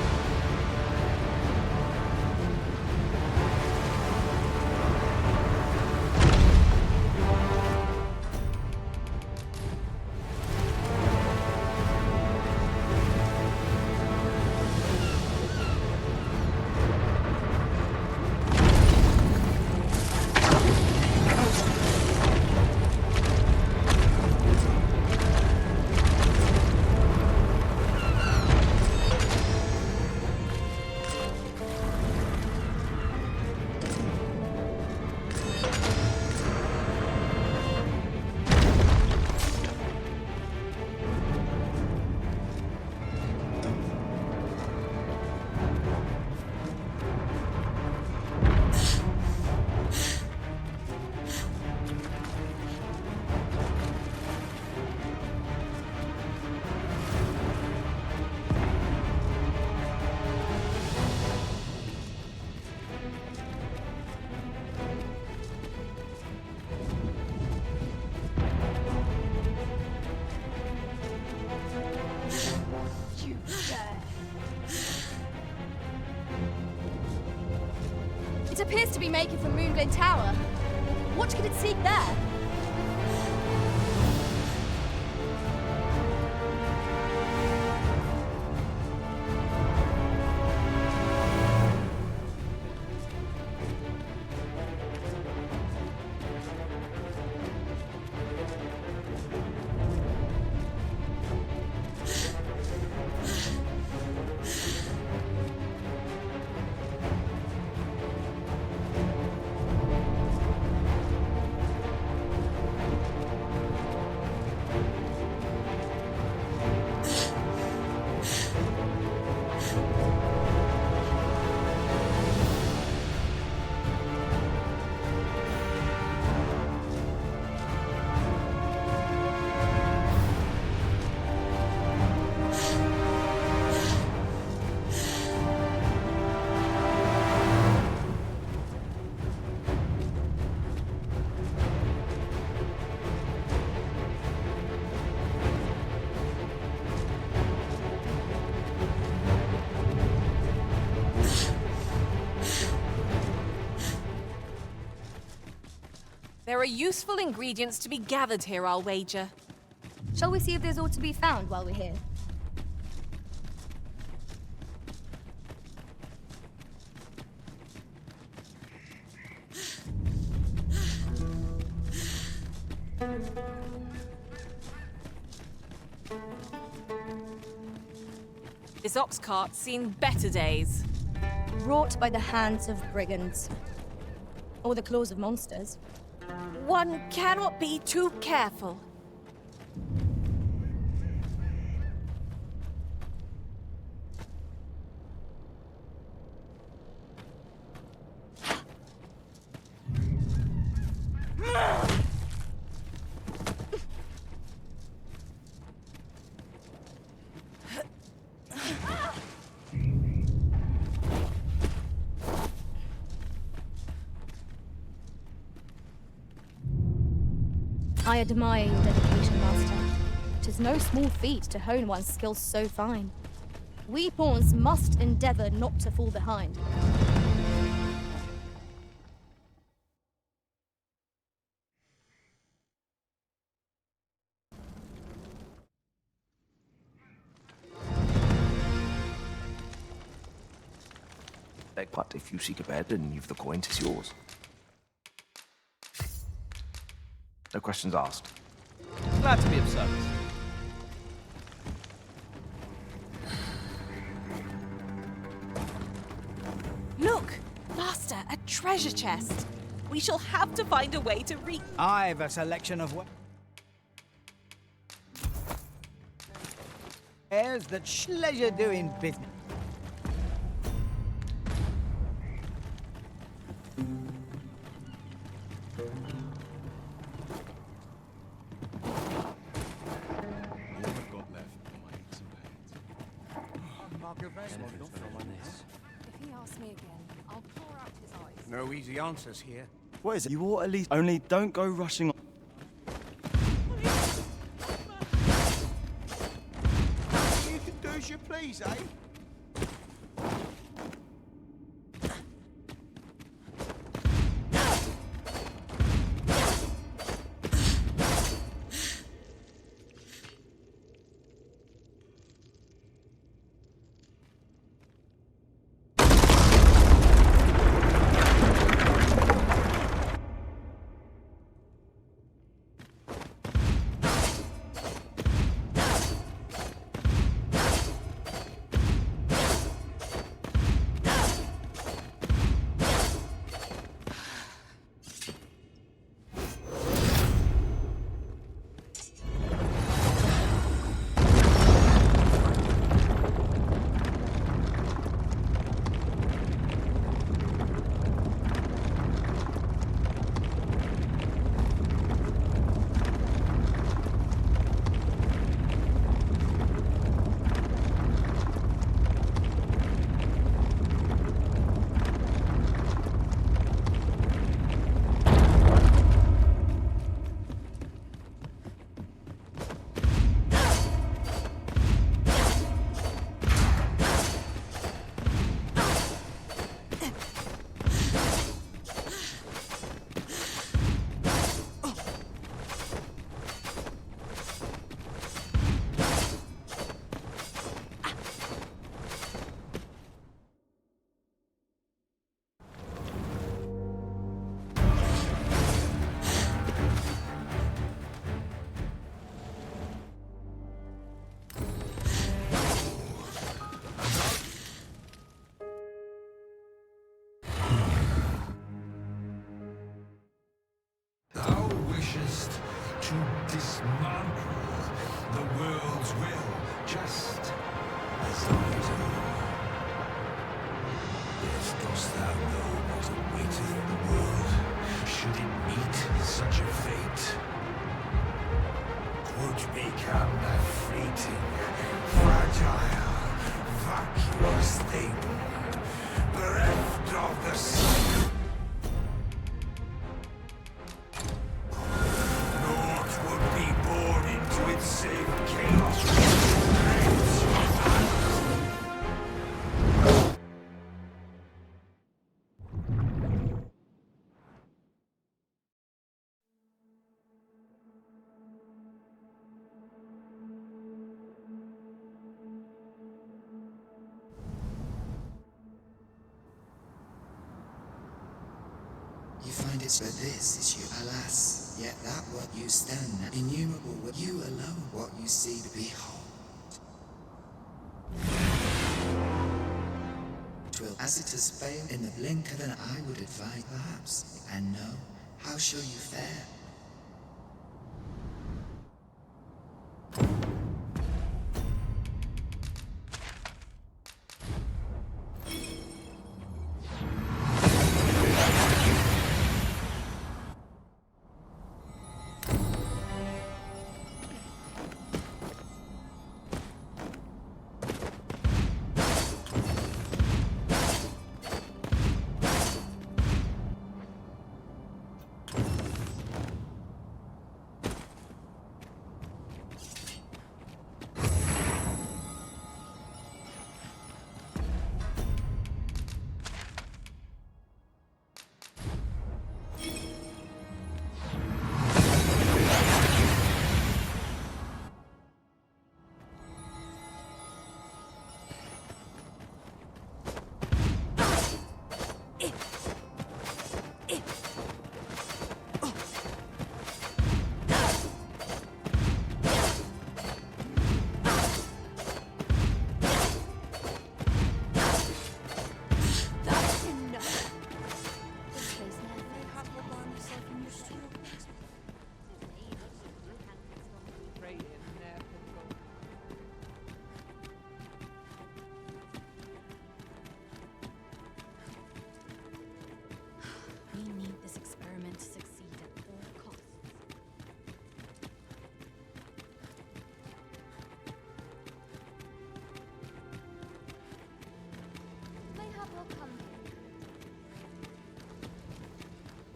It appears to be making for Moonglade Tower. What could it seek there? There are useful ingredients to be gathered here, I'll wager. Shall we see if there's aught to be found while we're here? This ox cart's seen better days. Wrought by the hands of brigands. Or the claws of monsters. One cannot be too careful. I admire your dedication, Master. 'Tis no small feat to hone one's skills so fine. We pawns must endeavor not to fall behind. But if you seek a bed and you've the coin, 'tis yours. No questions asked. Glad to be of service. Look! Master, a treasure chest! We shall have to find a way to reach... I've a selection of wares that pleasure doing business. No easy answers here. What is it? You ought at least... Only don't go rushing on... You can do as you please, eh? To dismantle the world's will, just as I do. Yet dost thou know what awaiteth the world, should it meet such a fate? 'Twould become a fleeting, fragile, vacuous thing, bereft of the sun. You find it, but this is you. Alas, yet that what you stand at, innumerable, what you alone, what you see to behold. 'Twill, as it has failed in the blink of an eye, would advise, perhaps, and know, how shall you fare?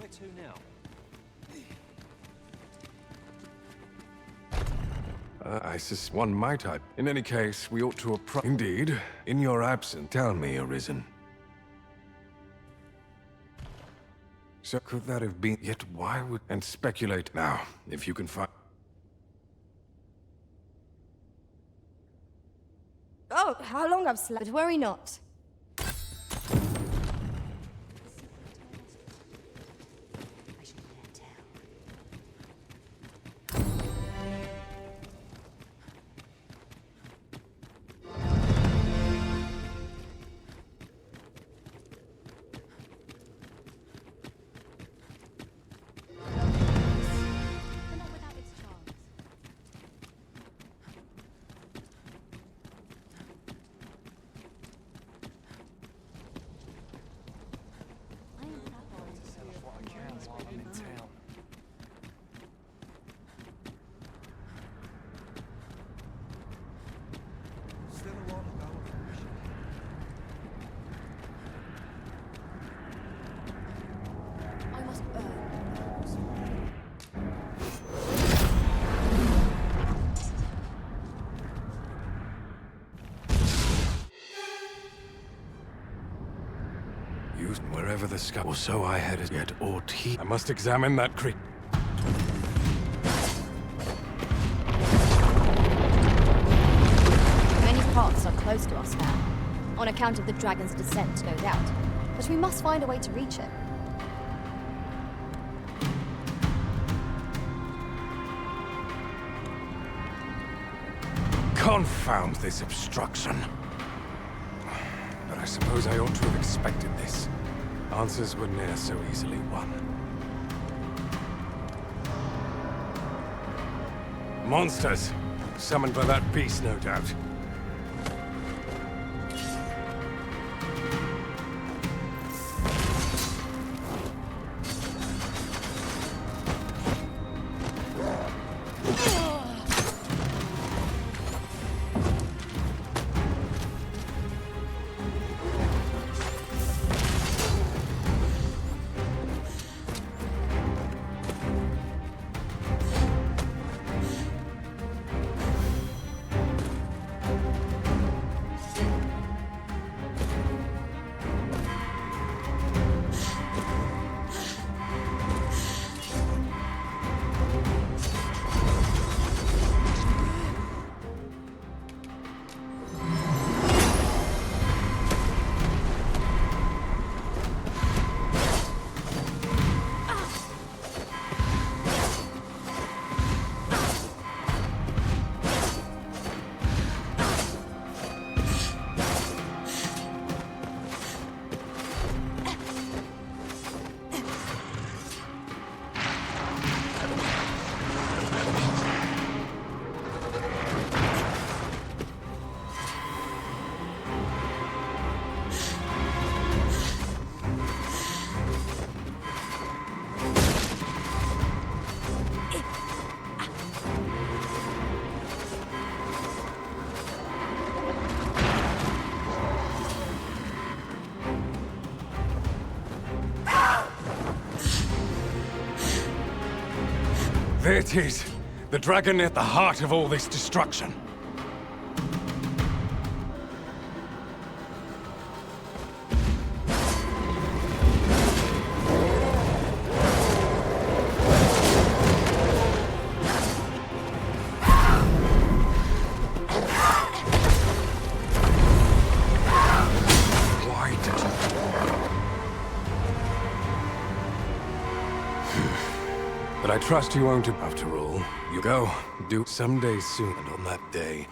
Where to now? I suspect one might type. In any case, we ought to approach. Indeed. In your absence, tell me, Arisen. So could that have been? Yet why would... And speculate now, if you can find... Oh, how long I've slept. But worry not. Used wherever the sky... Or so I had it yet, or he... I must examine that creek. Many paths are close to us now, on account of the dragon's descent, no doubt. But we must find a way to reach it. Confound this obstruction. But I suppose I ought to have expected this. Answers were ne'er so easily won. Monsters! Summoned by that beast, no doubt. There it is. The dragon at the heart of all this destruction. But I trust you won't. After all, you go. Do someday soon, and on that day.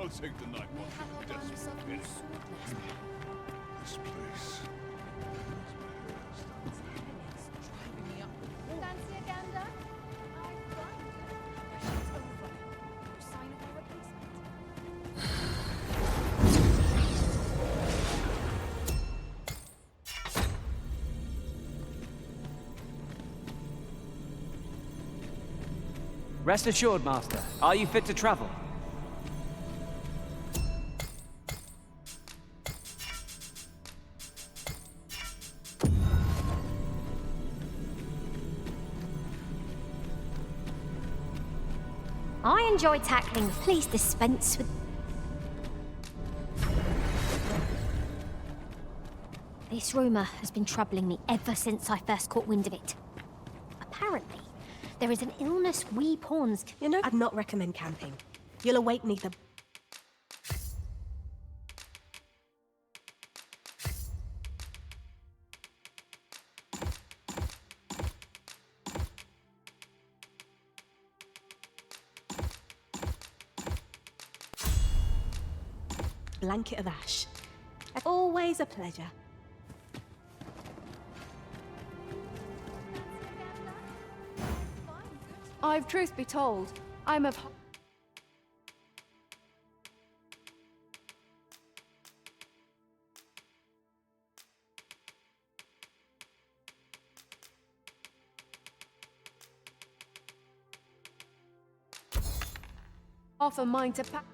I'll take the night watch. Desperate. This place. Fancy a gander? I've got you. Shit's over. No sign of my replacement. Rest assured, Master. Are you fit to travel? I enjoy tackling. Please dispense with... This rumour has been troubling me ever since I first caught wind of it. Apparently, there is an illness we pawns... You know, I'd not recommend camping. You'll awake neither... Blanket of ash. Always a pleasure. I've truth be told, I'm of... Off a mind to pack.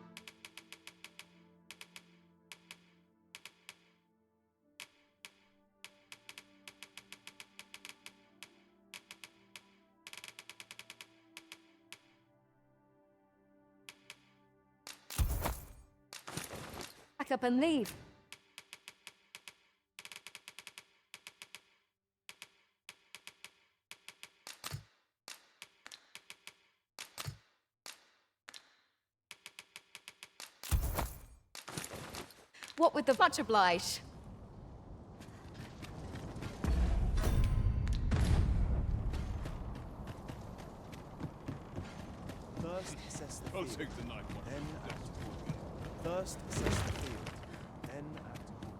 Pack up and leave. What with the much obliged? First, assess the I'll field. take the night watch. Then act accordingly. First, assess the field. Then act accordingly.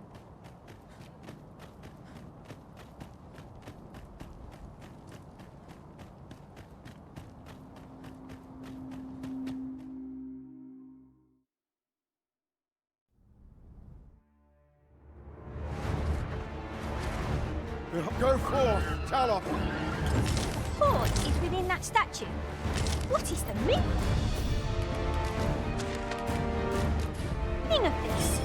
Go forth, Talop! Horde is within that statue. What is the meaning of this?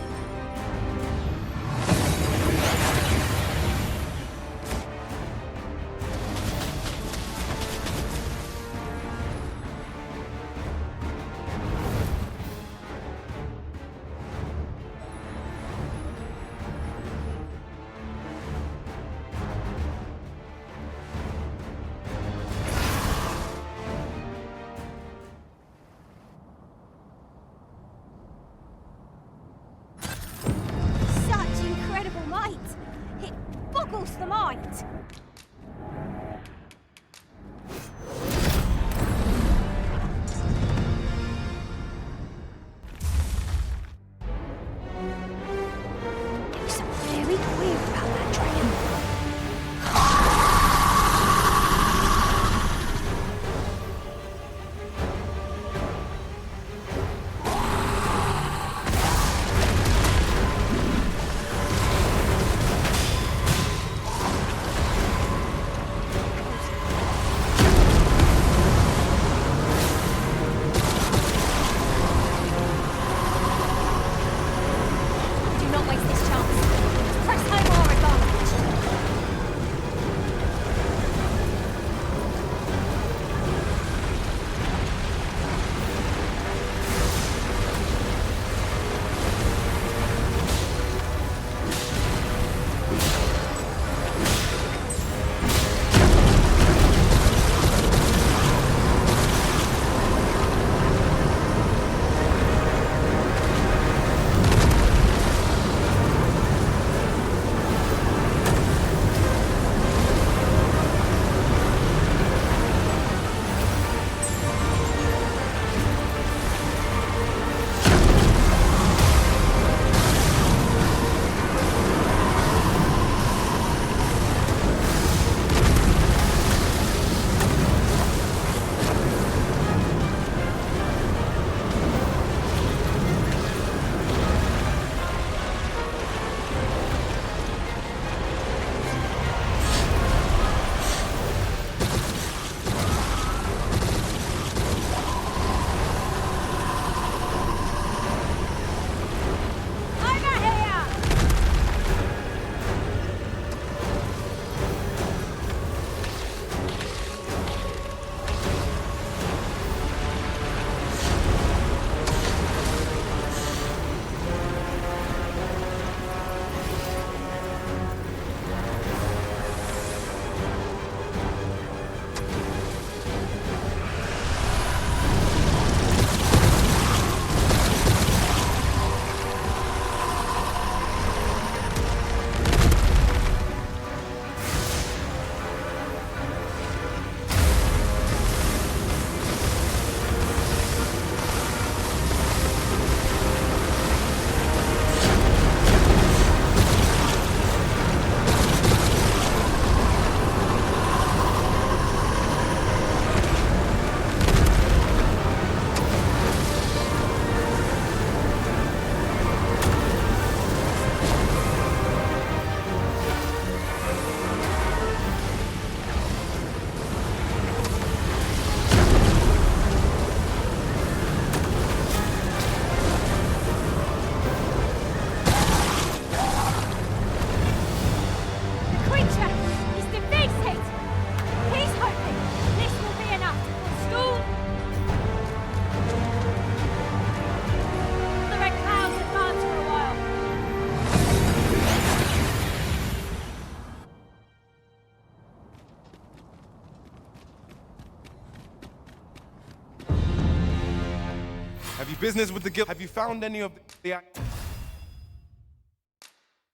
Have you business with the guild? Have you found any of the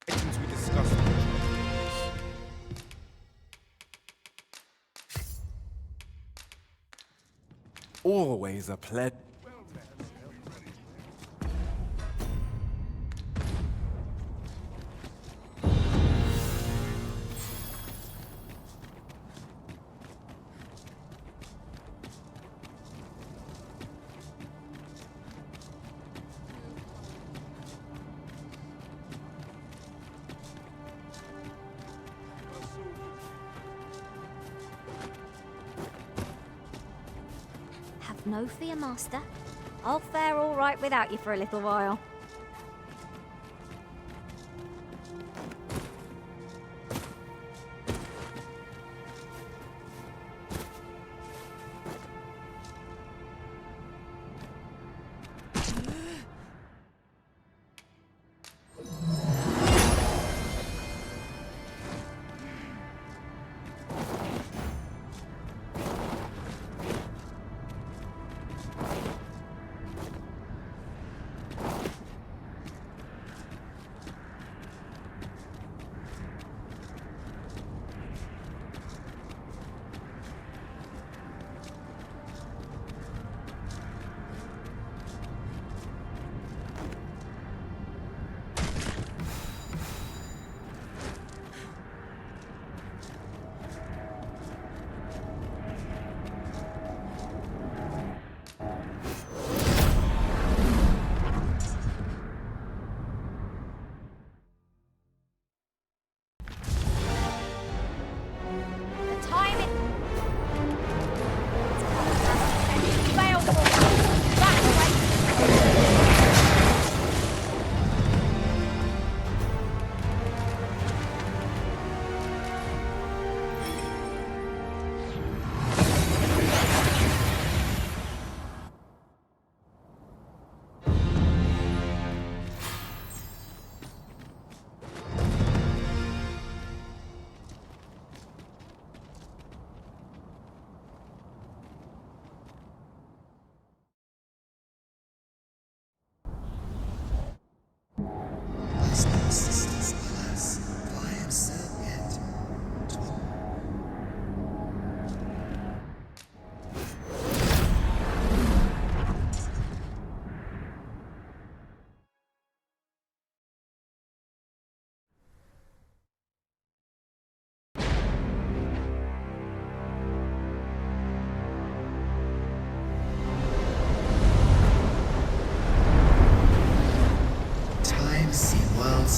items we discussed? Always a pleasure. Have no fear, Master. I'll fare all right without you for a little while.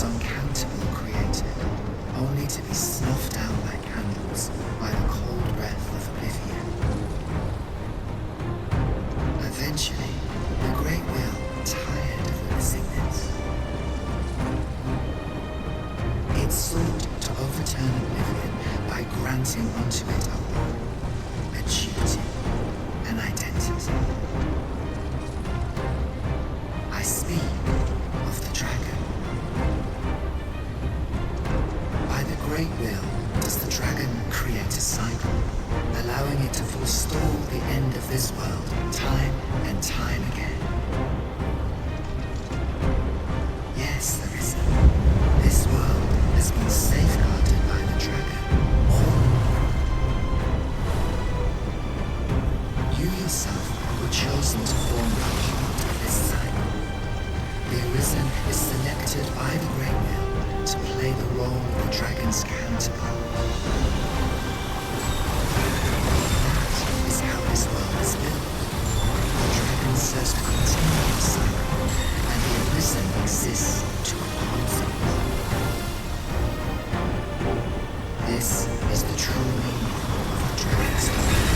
Uncountable created, only to be snuffed out like candles by the cold breath of oblivion. Eventually, the Great Will tired of witnessing this. It sought to overturn oblivion by granting unto it a role, a duty, an identity. I speak of the dragon. Great will does the dragon create a cycle, allowing it to forestall the end of this world time and time again. Yes, Larissa, this world has been safeguarded by the dragon. You yourself were chosen to form the heart of this cycle. The Arisen is selected by the Great Will to play the role of the dragon's counterpart. That is how this world is built. The dragon serves to continue the cycle, and the Arisen exists to oppose it. This is the true meaning of the dragon's life.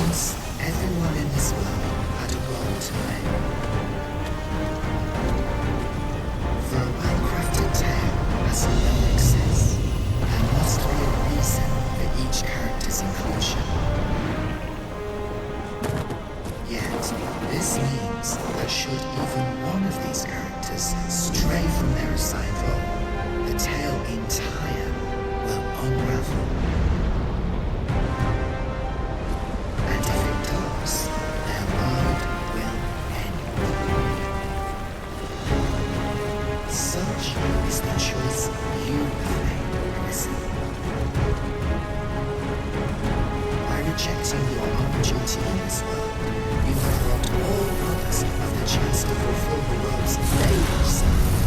Once, everyone in this world had a role to play. For a well-crafted tale has a memory rejecting your own duty in this world, you have robbed all others of the chance to fulfill the world's very self.